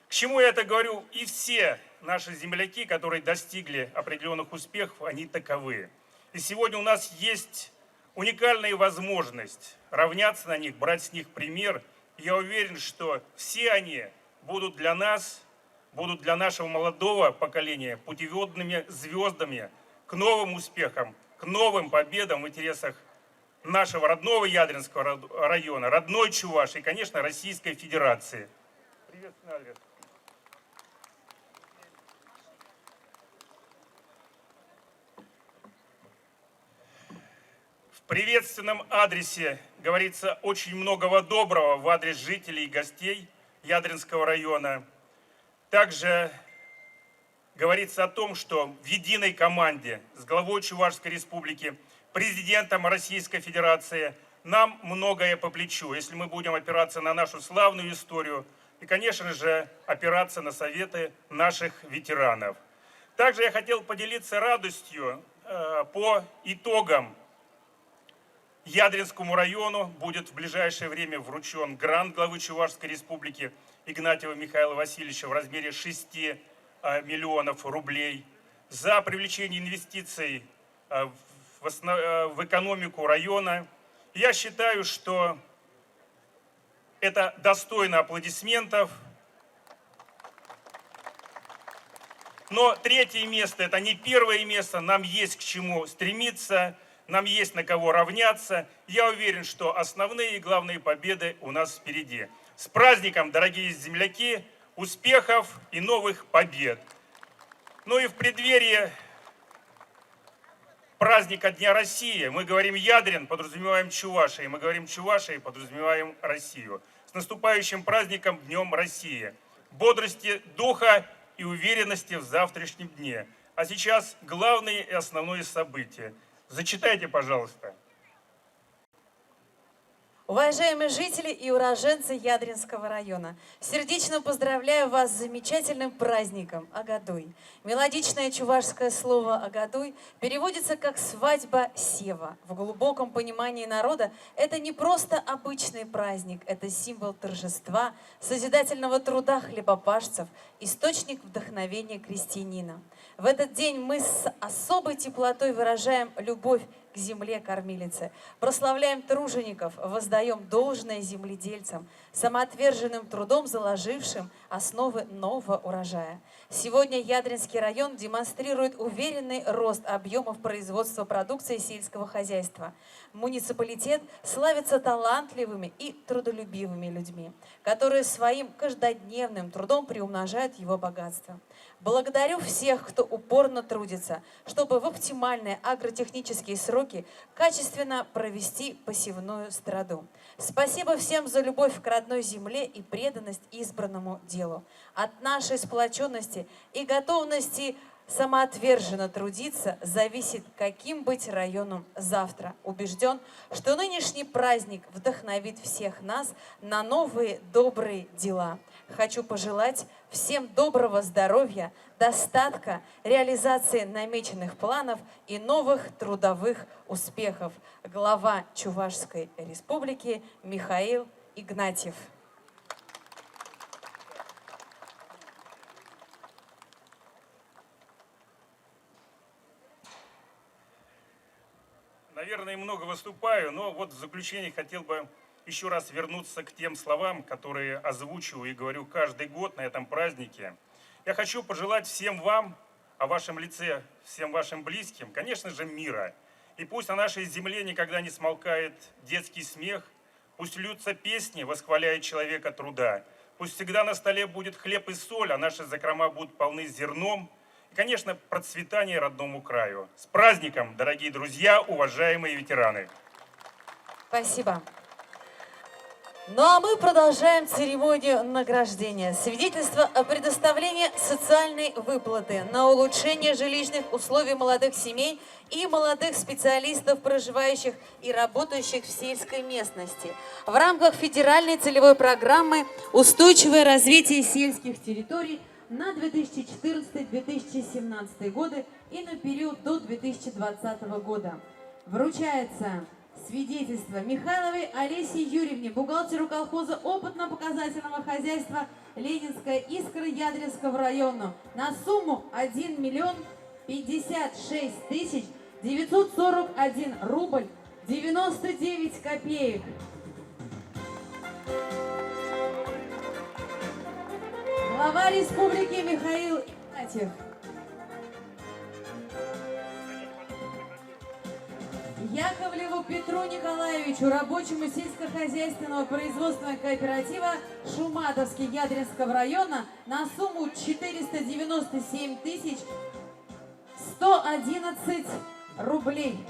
К чему я это говорю? И все наши земляки, которые достигли определенных успехов, они таковы. И сегодня у нас есть уникальная возможность равняться на них, брать с них пример. Я уверен, что все они будут для нас, будут для нашего молодого поколения путеводными звездами к новым успехам, к новым победам в интересах нашего родного Ядринского района, родной Чувашии и, конечно, Российской Федерации. Приветственный адрес. В приветственном адресе говорится очень многого доброго в адрес жителей и гостей Ядринского района. Также говорится о том, что в единой команде с главой Чувашской республики, президентом Российской Федерации нам многое по плечу, если мы будем опираться на нашу славную историю и, конечно же, опираться на советы наших ветеранов. Также я хотел поделиться радостью по итогам. Ядринскому району будет в ближайшее время вручен грант главы Чувашской республики Игнатьева Михаила Васильевича в размере 6 миллионов рублей за привлечение инвестиций в экономику района. Я считаю, что это достойно аплодисментов. Но третье место – это не первое место, нам есть к чему стремиться, нам есть на кого равняться. Я уверен, что основные и главные победы у нас впереди. С праздником, дорогие земляки, успехов и новых побед! Ну и в преддверии праздника Дня России мы говорим Ядрин, подразумеваем Чувашия, мы говорим Чувашия, подразумеваем Россию. С наступающим праздником Днем России! Бодрости духа и уверенности в завтрашнем дне. А сейчас главное и основное событие. Зачитайте, пожалуйста. Уважаемые жители и уроженцы Ядринского района, сердечно поздравляю вас с замечательным праздником Агадуй. Мелодичное чувашское слово Агадуй переводится как «свадьба Сева». В глубоком понимании народа это не просто обычный праздник, это символ торжества, созидательного труда хлебопашцев, источник вдохновения крестьянина. В этот день мы с особой теплотой выражаем любовь к земле-кормилице, прославляем тружеников, воздаем должное земледельцам, самоотверженным трудом заложившим основы нового урожая. Сегодня Ядринский район демонстрирует уверенный рост объемов производства продукции сельского хозяйства. Муниципалитет славится талантливыми и трудолюбивыми людьми, которые своим каждодневным трудом приумножают его богатство. Благодарю всех, кто упорно трудится, чтобы в оптимальные агротехнические сроки качественно провести посевную страду. Спасибо всем за любовь к родной земле и преданность избранному делу. От нашей сплоченности и готовности самоотверженно трудиться зависит, каким быть районом завтра. Убежден, что нынешний праздник вдохновит всех нас на новые добрые дела. Хочу пожелать всем доброго здоровья, достатка, реализации намеченных планов и новых трудовых успехов. Глава Чувашской республики Михаил Игнатьев. Наверное, много выступаю, но вот в заключение хотел бы еще раз вернуться к тем словам, которые озвучиваю и говорю каждый год на этом празднике. Я хочу пожелать всем вам, о вашем лице, всем вашим близким, конечно же, мира. И пусть на нашей земле никогда не смолкает детский смех, пусть льются песни, восхваляя человека труда, пусть всегда на столе будет хлеб и соль, а наши закрома будут полны зерном. И, конечно, процветание родному краю. С праздником, дорогие друзья, уважаемые ветераны! Спасибо. Ну а мы продолжаем церемонию награждения. Свидетельство о предоставлении социальной выплаты на улучшение жилищных условий молодых семей и молодых специалистов, проживающих и работающих в сельской местности в рамках федеральной целевой программы «Устойчивое развитие сельских территорий» на 2014-2017 годы и на период до 2020 года. Вручается свидетельство Михайловой Олесе Юрьевне, бухгалтеру колхоза опытно-показательного хозяйства «Ленинская искра» Ядринского района на сумму 1 миллион 56 тысяч 941 рубль 99 копеек. Глава республики Михаил Игнатьев. Яковлеву Петру Николаевичу, рабочему сельскохозяйственного производственного кооператива Шуматовский Ядринского района на сумму 497 тысяч 111 рублей.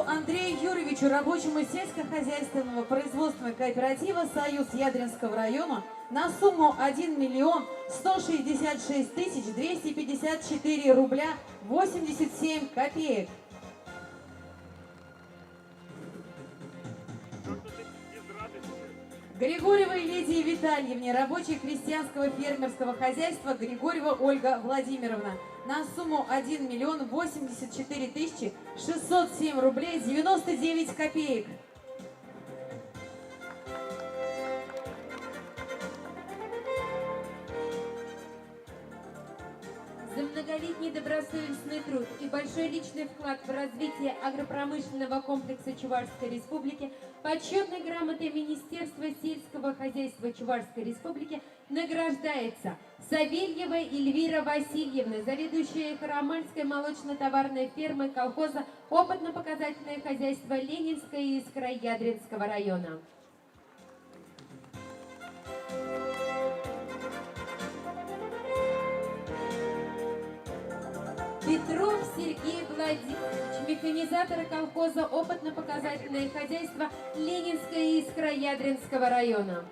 Андрею Юрьевичу, рабочему сельскохозяйственного производственного кооператива «Союз» Ядринского района на сумму 1 миллион 166 тысяч 254 рубля 87 копеек. Григорьевой Лидии Витальевне, рабочей крестьянского фермерского хозяйства Григорьева Ольга Владимировна на сумму 1 миллион 84 тысячи 607 рублей 99 копеек. За многолетний добросовестный труд и большой личный вклад в развитие агропромышленного комплекса Чувашской Республики почетной грамотой Министерства сельского хозяйства Чувашской Республики награждается Савельева Эльвира Васильевна, заведующая Харамальской молочно-товарной фермой колхоза опытно-показательное хозяйство Ленинская искра Ядринского района. Петров Сергей Владимирович, механизатор колхоза опытно-показательное хозяйство Ленинская искра Ядринского района.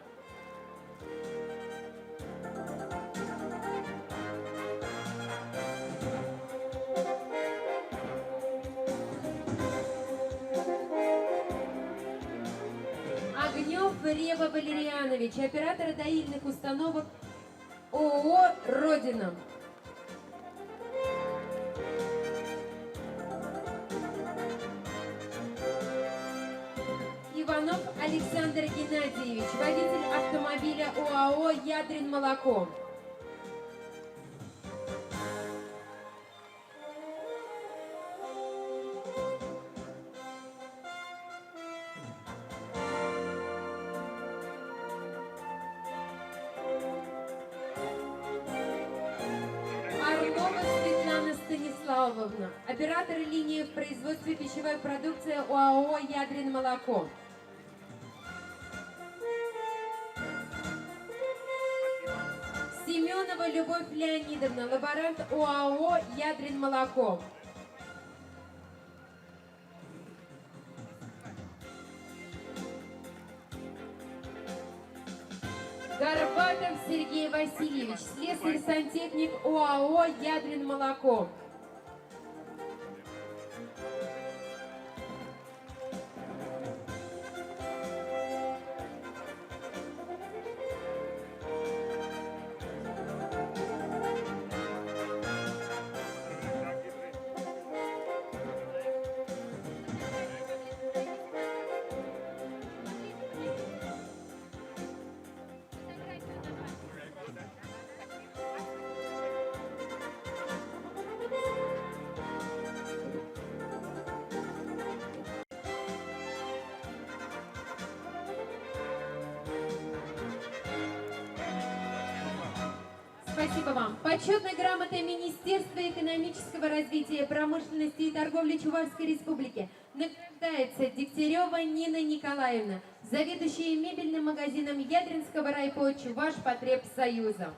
Огнев Рева Валерьянович, оператор доильных установок ООО «Родина». Иванов Александр Геннадьевич, водитель автомобиля ОАО «Ядрин молоко». Орлова Светлана Станиславовна, оператор линии в производстве пищевой продукции ОАО «Ядрин молоко». Семенова Любовь Леонидовна, лаборант ОАО «Ядрин молоко». Горбатов Сергей Васильевич, слесарь-сантехник ОАО «Ядрин молоко». Спасибо вам. Почетной грамотой Министерства экономического развития, промышленности и торговли Чувашской Республики награждается Дегтярева Нина Николаевна, заведующая мебельным магазином Ядринского райпо Чувашпотребсоюза.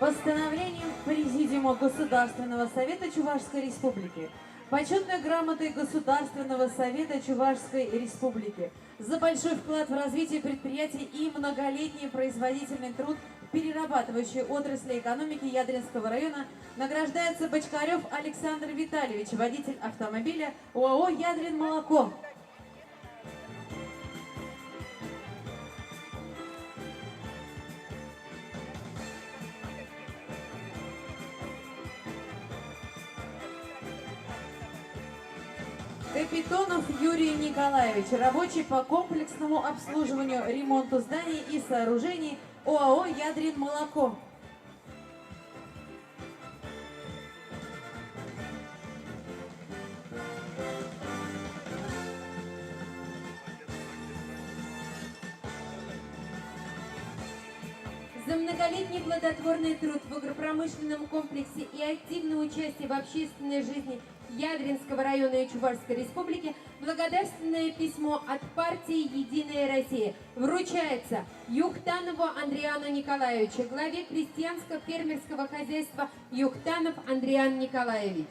Постановлением Президиума Государственного Совета Чувашской Республики, почетной грамотой Государственного Совета Чувашской Республики за большой вклад в развитие предприятий и многолетний производительный труд в перерабатывающей отрасли экономики Ядринского района награждается Бочкарев Александр Витальевич, водитель автомобиля ОАО «Ядрин Молоко». Капитонов Юрий Николаевич, рабочий по комплексному обслуживанию, ремонту зданий и сооружений ОАО «Ядрин Молоко». За многолетний плодотворный труд в агропромышленном комплексе и активное участие в общественной жизни Ядринского района и Чувашской Республики благодарственное письмо от партии «Единая Россия» вручается Юхтанову Андриану Николаевичу, главе крестьянско-фермерского хозяйства Юхтанов Андриан Николаевич.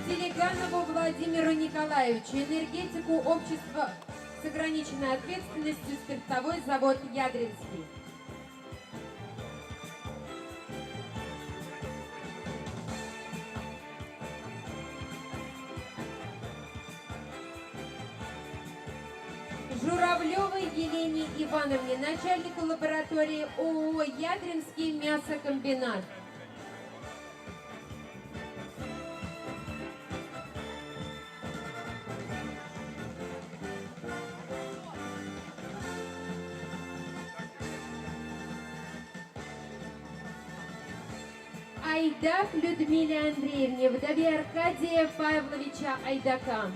Телеганову Владимиру Николаевичу, энергетику общества с ограниченной ответственностью, спиртовой завод «Ядринский». Журавлевой Елене Ивановне, начальнику лаборатории ООО «Ядринский мясокомбинат». Айдак Людмиле Андреевне, вдове Аркадия Павловича Айдака.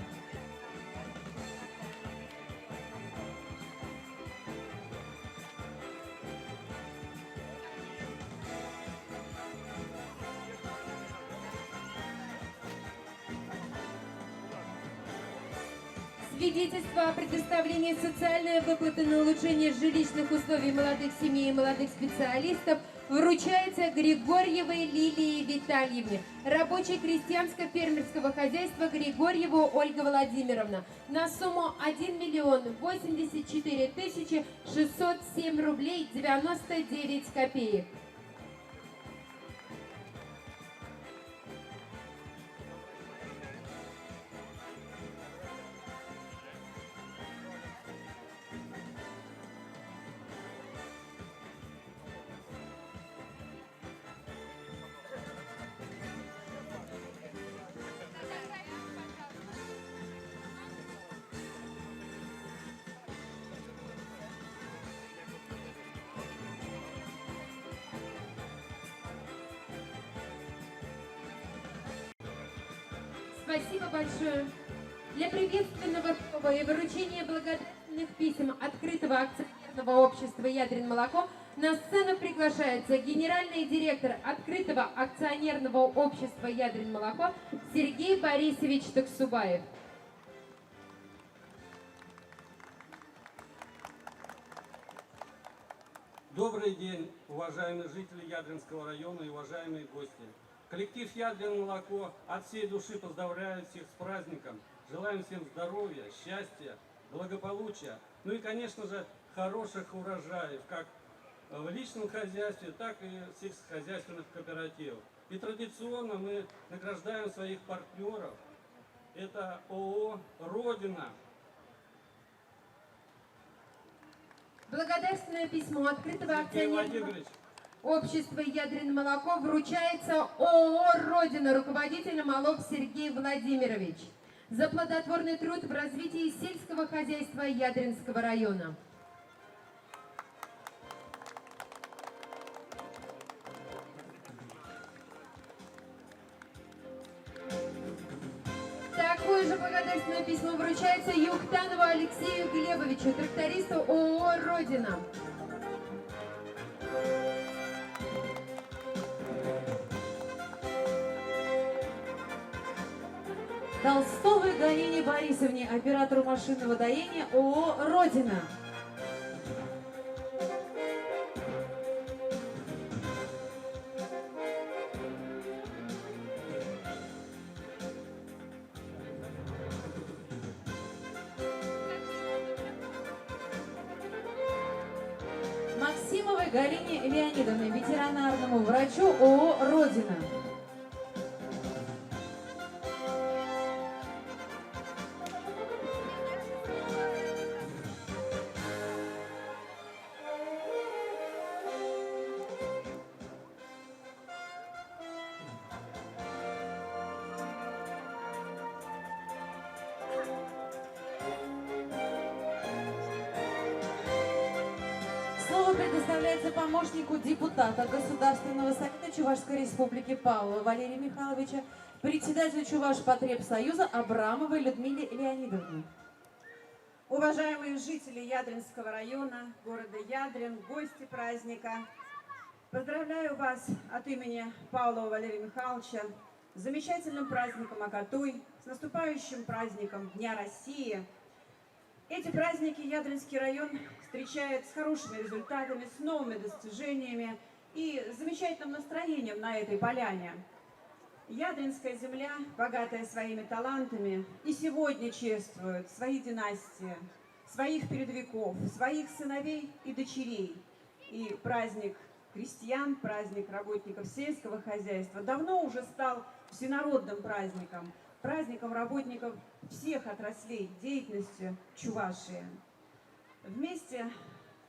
Свидетельство о предоставлении социальной выплаты на улучшение жилищных условий молодых семей и молодых специалистов вручается Григорьевой Лилии Витальевне, рабочей крестьянско-фермерского хозяйства Григорьеву Ольга Владимировна, на сумму 1 миллион 84 тысячи 607 рублей 99 копеек. Спасибо большое. Для приветственного слова и вручения благодарственных писем открытого акционерного общества «Ядрин Молоко» на сцену приглашается генеральный директор открытого акционерного общества «Ядрин Молоко» Сергей Борисович Таксубаев. Добрый день, уважаемые жители Ядринского района и уважаемые гости. Коллектив «Ядрин Молоко» от всей души поздравляет всех с праздником. Желаем всем здоровья, счастья, благополучия, ну и, конечно же, хороших урожаев, как в личном хозяйстве, так и в сельскохозяйственных кооперативах. И традиционно мы награждаем своих партнеров. Это ООО «Родина». Благодарственное письмо открытого акционерного общества «Ядрин Молоко» вручается ООО «Родина», руководитель Молов Сергей Владимирович. за плодотворный труд в развитии сельского хозяйства Ядринского района. Такое же благодарственное письмо вручается Юхтанову Алексею Глебовичу, трактористу ООО «Родина». Толстовой Галине Борисовне, оператору машинного доения ООО «Родина». Максимовой Галине Леонидовне, ветеринарному врачу ООО «Родина». Слово предоставляется помощнику депутата Государственного совета Чувашской Республики Павлова Валерия Михайловича, председателю Чувашпотребсоюза Абрамовой Людмиле Леонидовне. Уважаемые жители Ядринского района, города Ядрин, гости праздника, поздравляю вас от имени Павлова Валерия Михайловича с замечательным праздником Акатуй, с наступающим праздником Дня России. Эти праздники Ядринский район встречает с хорошими результатами, с новыми достижениями и замечательным настроением на этой поляне. Ядринская земля, богатая своими талантами, и сегодня чествует свои династии, своих передовиков, своих сыновей и дочерей. И праздник крестьян, праздник работников сельского хозяйства давно уже стал всенародным праздником, праздником работников всех отраслей деятельности Чувашии. Вместе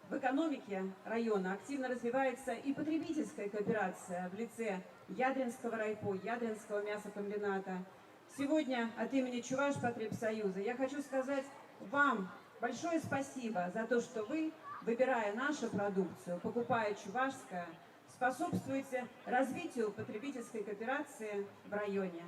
в экономике района активно развивается и потребительская кооперация в лице Ядринского райпо, Ядринского мясокомбината. Сегодня от имени Чувашпотребсоюза я хочу сказать вам большое спасибо за то, что вы, выбирая нашу продукцию, покупая чувашское, способствуете развитию потребительской кооперации в районе.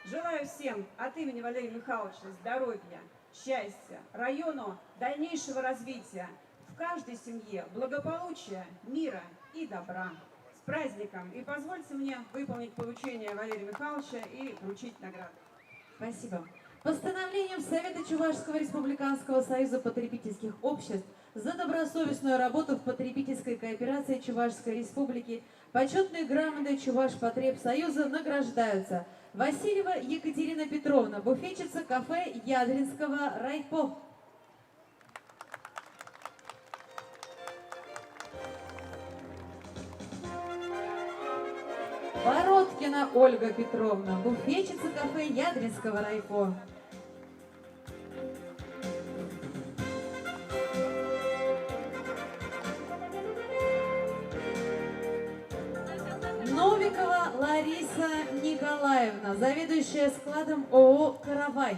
Желаю всем от имени Валерия Михайловича здоровья, счастья, району дальнейшего развития, в каждой семье благополучия, мира и добра. С праздником! И позвольте мне выполнить поручение Валерия Михайловича и вручить награду. Спасибо. Постановлением Совета Чувашского Республиканского союза потребительских обществ за добросовестную работу в потребительской кооперации Чувашской Республики почетные грамоты Чувашпотребсоюза награждаются Васильева Екатерина Петровна, буфетчица кафе Ядринского райпо. Бороткина Ольга Петровна, буфетчица кафе Ядринского райпо. Новикова Лариса Николаевна, заведующая складом ООО «Каравай».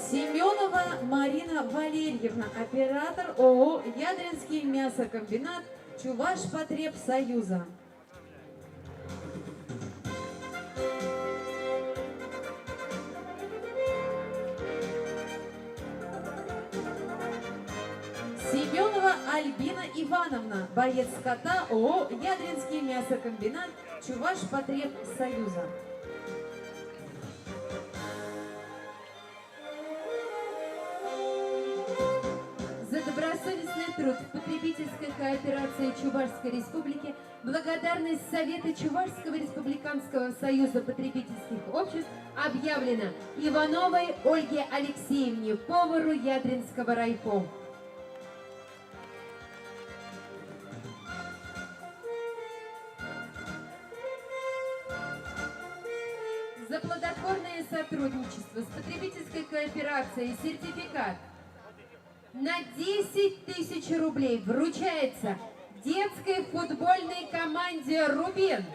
Семенова Марина Валерьевна, оператор ООО «Ядринский мясокомбинат» Чувашпотребсоюза. Семенова Альбина Ивановна, боец скота ООО «Ядринский мясокомбинат» Чувашпотребсоюза. За добросовестный труд в потребительской кооперации Чувашской Республики благодарность Совета Чувашского Республиканского союза потребительских обществ объявлена Ивановой Ольге Алексеевне, повару Ядринского райпо. За плодотворное сотрудничество с потребительской кооперацией сертификат на 10 тысяч рублей вручается детской футбольной команде «Рубин».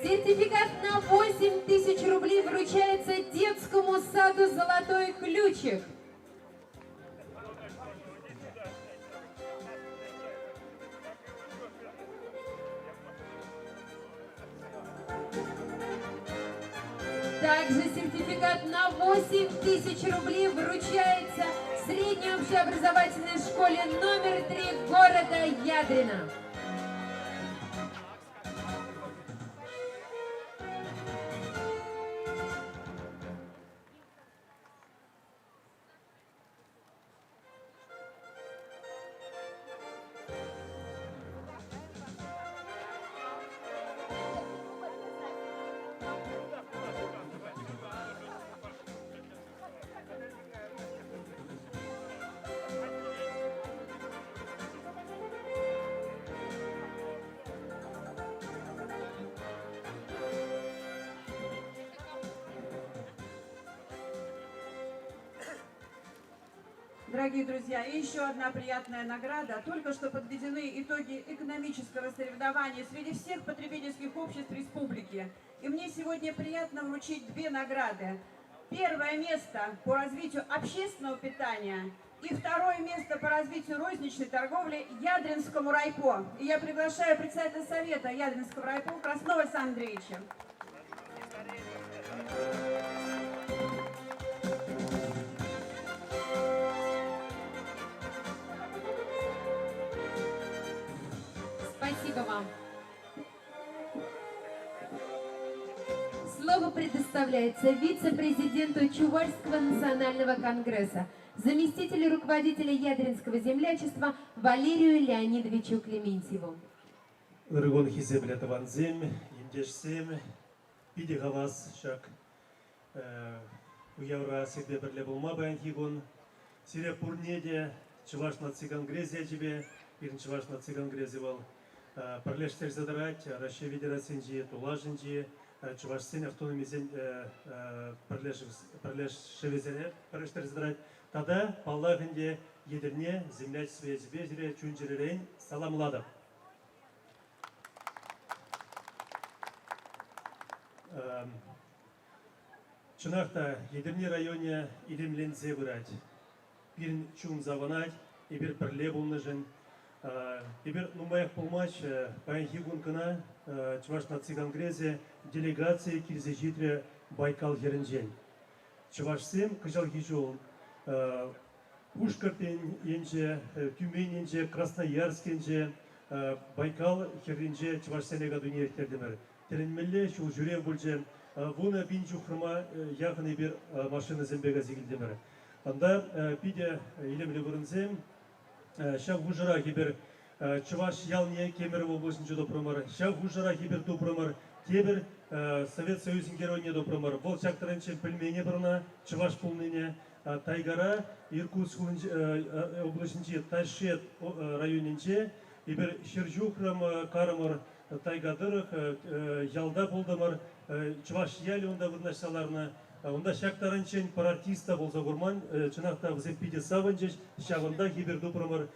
Сертификат на 8 тысяч рублей вручается детскому саду «Золотой ключик». Также сертификат на 8 тысяч рублей вручается средней общеобразовательной школе номер 3 города Ядрина. Дорогие друзья, и еще одна приятная награда. Только что подведены итоги экономического соревнования среди всех потребительских обществ республики. И мне сегодня приятно вручить две награды. Первое место по развитию общественного питания и второе место по развитию розничной торговли Ядринскому райпо. И я приглашаю председателя совета Ядринского райпо Краснова Александра Андреевича. Спасибо вам. Слово предоставляется вице-президенту Чувашского национального конгресса, заместителю руководителя Ядринского землячества Валерию Леонидовичу Клементьеву. Рыгон хизебле таванзем, индешсем, пиди гавас шак, уявра себе берле булма баянхигон, сире пурнеде, Чуваш наци конгрессе тебе, ирн Чуваш наци конгрессе вал, парлештер задрать, Россия Федерация тулажинджи, Чувашсен автономизен парлешевезере, парлештер задрать, тогда паллагенде едерне землячество безере чунжеререн саламладов. Чынақта едерне районе илемлензе бұрать, бірін чун заванать, и бір пірле болныжын, и бір нумаях полмач, баянхигун кына, Чуваш наци конгрессе делегация кирзе житре Байкал херенжен. Чувашсем кыжал хижол, Пушкарпен енже, Тюмень енже, Красноярскенже, Байкал херенже Чувашсенега дүние тердемір. Теренмелле шул жүре бөлже, вуна бин жухрма яғыны бір машина зембега зигілдемір. Анда пиде илемле бұрынзем, шақ ғужыра кебір Чуваш ялне Кемерово областын жудо промар, шақ ғужыра кебір ту промар, кебір Совет Союзын геройне до промар. Бол шақтырынчен пілмене бұрына, Чуваш пулныне, Тайгара, Иркутск областынче Тайшет районенче, и бір Шержухрам карымыр Тайгадырық, ялда болдымыр, Чуваш ялі онда вырнашсаларына, онда шақтарынчен парартиста болса құрман, чынақта візек пиде савынчеш, шағында кеберду промар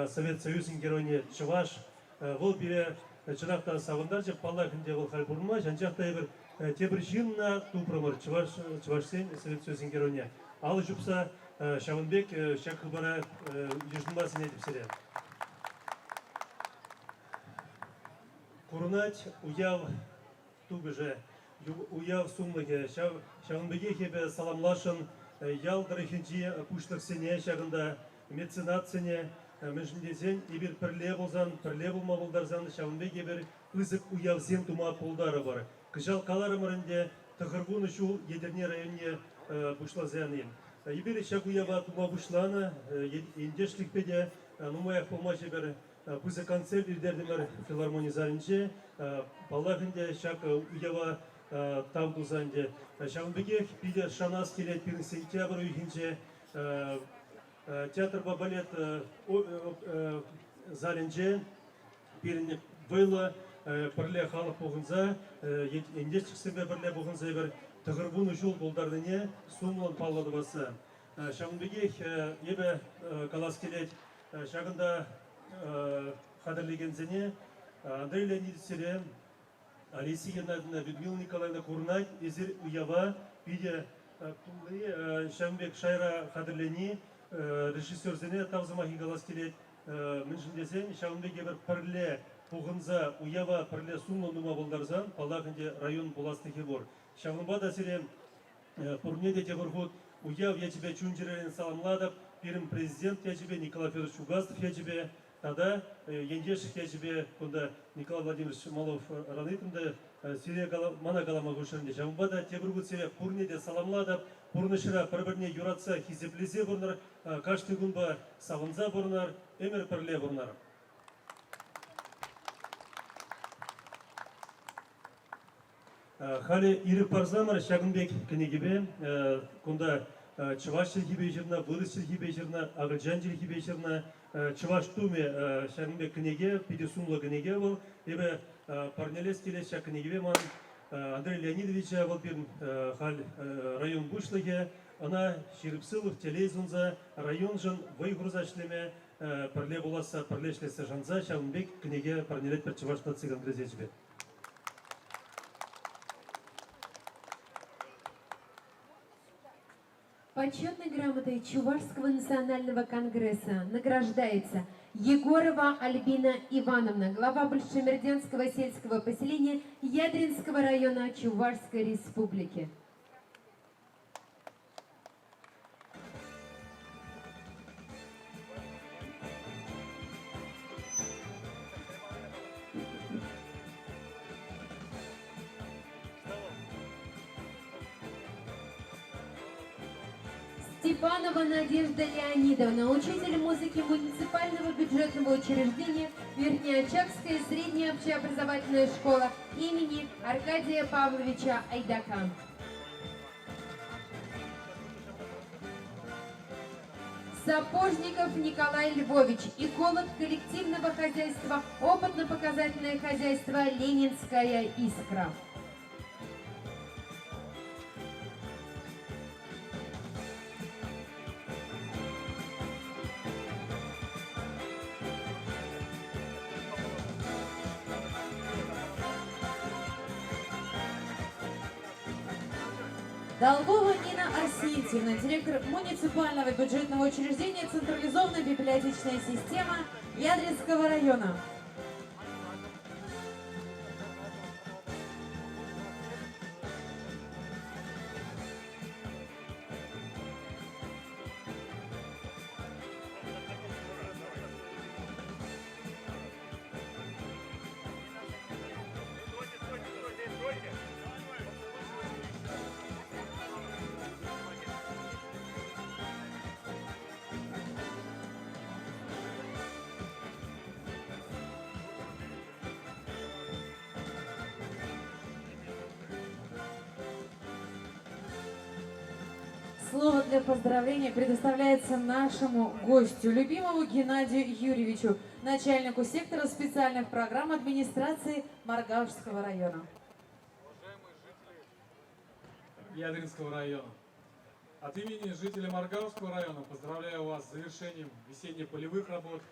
Совет Союзын геройне Чуваш, ол бире чынақта савындар жек паллахынде ол хал бұрма, жанжақта ебір тебір жинна ту промар Чувашсен Совет Союзын геройне. Ал жұпса Шавынбек шақы бара южнымасын етіп сере. Курнать уяв тугыже, уяв сумлыге, Шавынбеге хебе саламлашын, ял дырыхынчи пушлық сене шағында меценат сене, мүжіндесен ебір пірле болзан, пірле болма болдарзан, Шавынбеге бір ызық уявзен тума полдары бар. Кыжал каларымырынде тұғырғуны шул едерне районе бушлазянын. Ебір шақ уява тума бушланы, ендешлікпеде, нумаяқ болма жебір Пусть концерт илдердимер филармония заринче, балахынде шак уява тавдузанде. Шагынбеге биде шанас келет 1 сентябрь үйгенче театр балет заринче биринде было бірле халық болғынса, ендес шықсынбе бірле болғынса бір тұғырбуны жол болдардыне сумлан паллады басы. Шағынбеге ебі қалас келет шағында қадірлеген зене Андрей Леонидович Серем, Алисия Геннадьевна, Людмила Николаевна Курнай, Изир Уява, биде Шағынбек Шайра қадірлені режиссер зене тавзымахи қалас келет мүншіндесен Шағынбеге бір бірле Пуғынза уява пірле сумлы нума болдарзан, палақынде район боластығы бор. Шағынба да серем пұрнеде тегірхуд, уяв я тебе чунжерерін саламладып, бірім президент я тебе Николай Федорович Угастов я тебе, тада ендешік я тебе, күнда Николай Владимирович Малов ранытымды, сере мана қалама көшірінде. Шағынба да тегірхуд сере пұрнеде саламладып, пұрнышыра бір-біріне юратса хизеплезе бұрнар, қашты күнба сағынза бұрнар, өмір пірле бұрнар. Хали иріп барзамар Шағынбек кенегебе, күнда Чываш жерхибе жерна, Вырыс жерхибе жерна, Ағылжан жерхибе жерна, Чываш туме Шағынбек кенеге, пиде сумлы кенеге был, ебе парнелес келес кенегебе ман Андрей Леонидовича был бирн район бушлыге, она Шеріпсылов телезунза, район жын выйгруза шлеме, пірле боласа, пірле шлесе жанза, Шағынбек кенеге парнелет бір Чывашта цыган грезечбе. Почетной грамотой Чувашского национального конгресса награждается Егорова Альбина Ивановна, глава Большемердянского сельского поселения Ядринского района Чувашской республики. Степанова Надежда Леонидовна, учитель музыки муниципального бюджетного учреждения Верхнеочакская средняя общеобразовательная школа имени Аркадия Павловича Айдака. Сапожников Николай Львович, эколог коллективного хозяйства, опытно-показательное хозяйство «Ленинская искра». Долгова Нина Арсентьевна, директор муниципального бюджетного учреждения «Централизованная библиотечная система» Ядринского района. Слово для поздравления предоставляется нашему гостю, любимому Геннадию Юрьевичу, начальнику сектора специальных программ администрации Маргаушского района. Уважаемые жители Ядринского района, от имени жителей Маргаушского района поздравляю вас с завершением весенне-полевых работ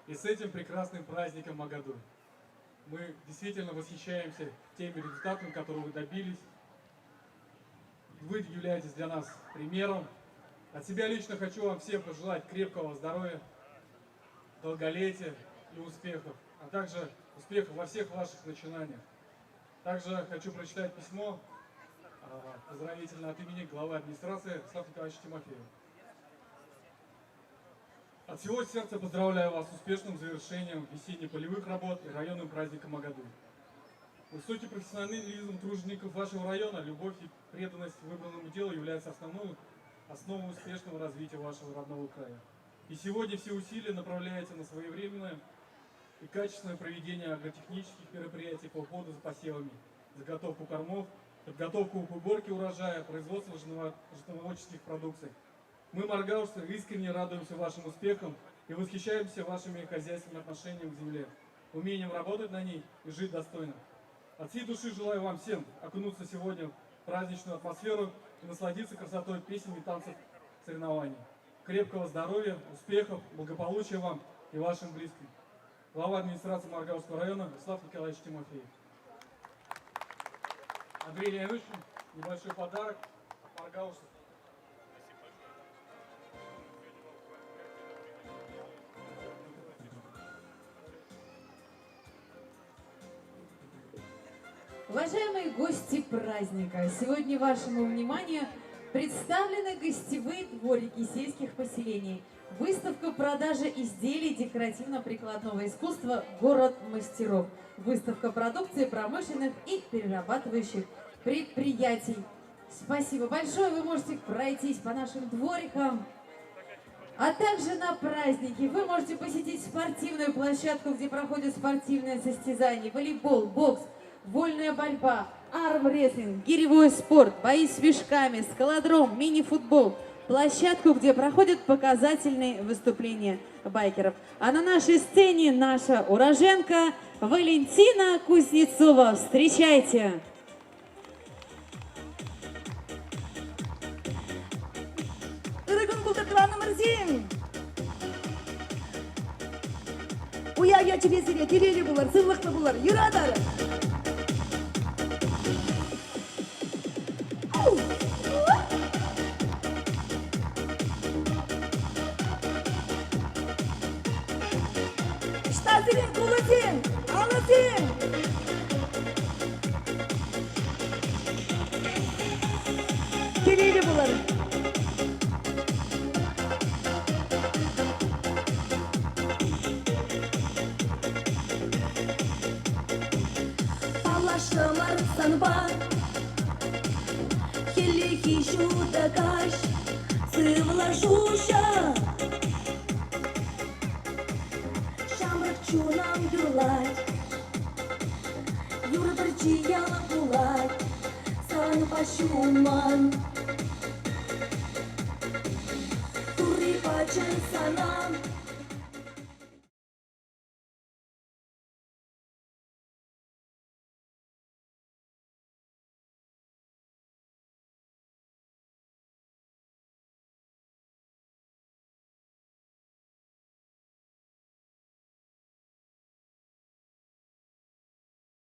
и с этим прекрасным праздником Магаду. Мы действительно восхищаемся теми результатами, которые вы добились. Вы являетесь для нас примером. От себя лично хочу вам всем пожелать крепкого здоровья, долголетия и успехов, а также успехов во всех ваших начинаниях. Также хочу прочитать письмо поздравительное от имени главы администрации Слава Николаевича Тимофеева. От всего сердца поздравляю вас с успешным завершением весенне-полевых работ и районным праздником Магаду. Высокий профессионализм тружеников вашего района, любовь и преданность выбранному делу являются основой успешного развития вашего родного края. И сегодня все усилия направляются на своевременное и качественное проведение агротехнических мероприятий по уходу за посевами, заготовку кормов, подготовку к уборке урожая, производство животноводческих продукций. Мы, маргаушцы, искренне радуемся вашим успехам и восхищаемся вашими хозяйственными отношениями к земле, умением работать на ней и жить достойно. От всей души желаю вам всем окунуться сегодня в праздничную атмосферу и насладиться красотой песен и танцев соревнований. Крепкого здоровья, успехов, благополучия вам и вашим близким. Глава администрации Маргаушского района Вячеслав Николаевич Тимофеев. Андрей Леонидович, небольшой подарок маргаушцев. Уважаемые гости праздника, сегодня вашему вниманию представлены гостевые дворики сельских поселений, выставка продажи изделий декоративно-прикладного искусства «Город мастеров», выставка продукции промышленных и перерабатывающих предприятий. Спасибо большое, вы можете пройтись по нашим дворикам. А также на праздники вы можете посетить спортивную площадку, где проходят спортивные состязания, волейбол, бокс, вольная борьба, армрестлинг, гиревой спорт, бои с мешками, скалодром, мини-футбол, площадку, где проходят показательные выступления байкеров. А на нашей сцене наша уроженка Валентина Кузнецова. Встречайте! Уяя чебесіре, келелі бұлар, сыйлықты бұлар, юрадары. Штазырын, құлытын, алытын. Келелі бұлар. Палашылар санба, хелеки шутакаш, сывла шуша. Шамрак чунам юрлать, юрдырчия булать, санба шуман. Тури пачен санам,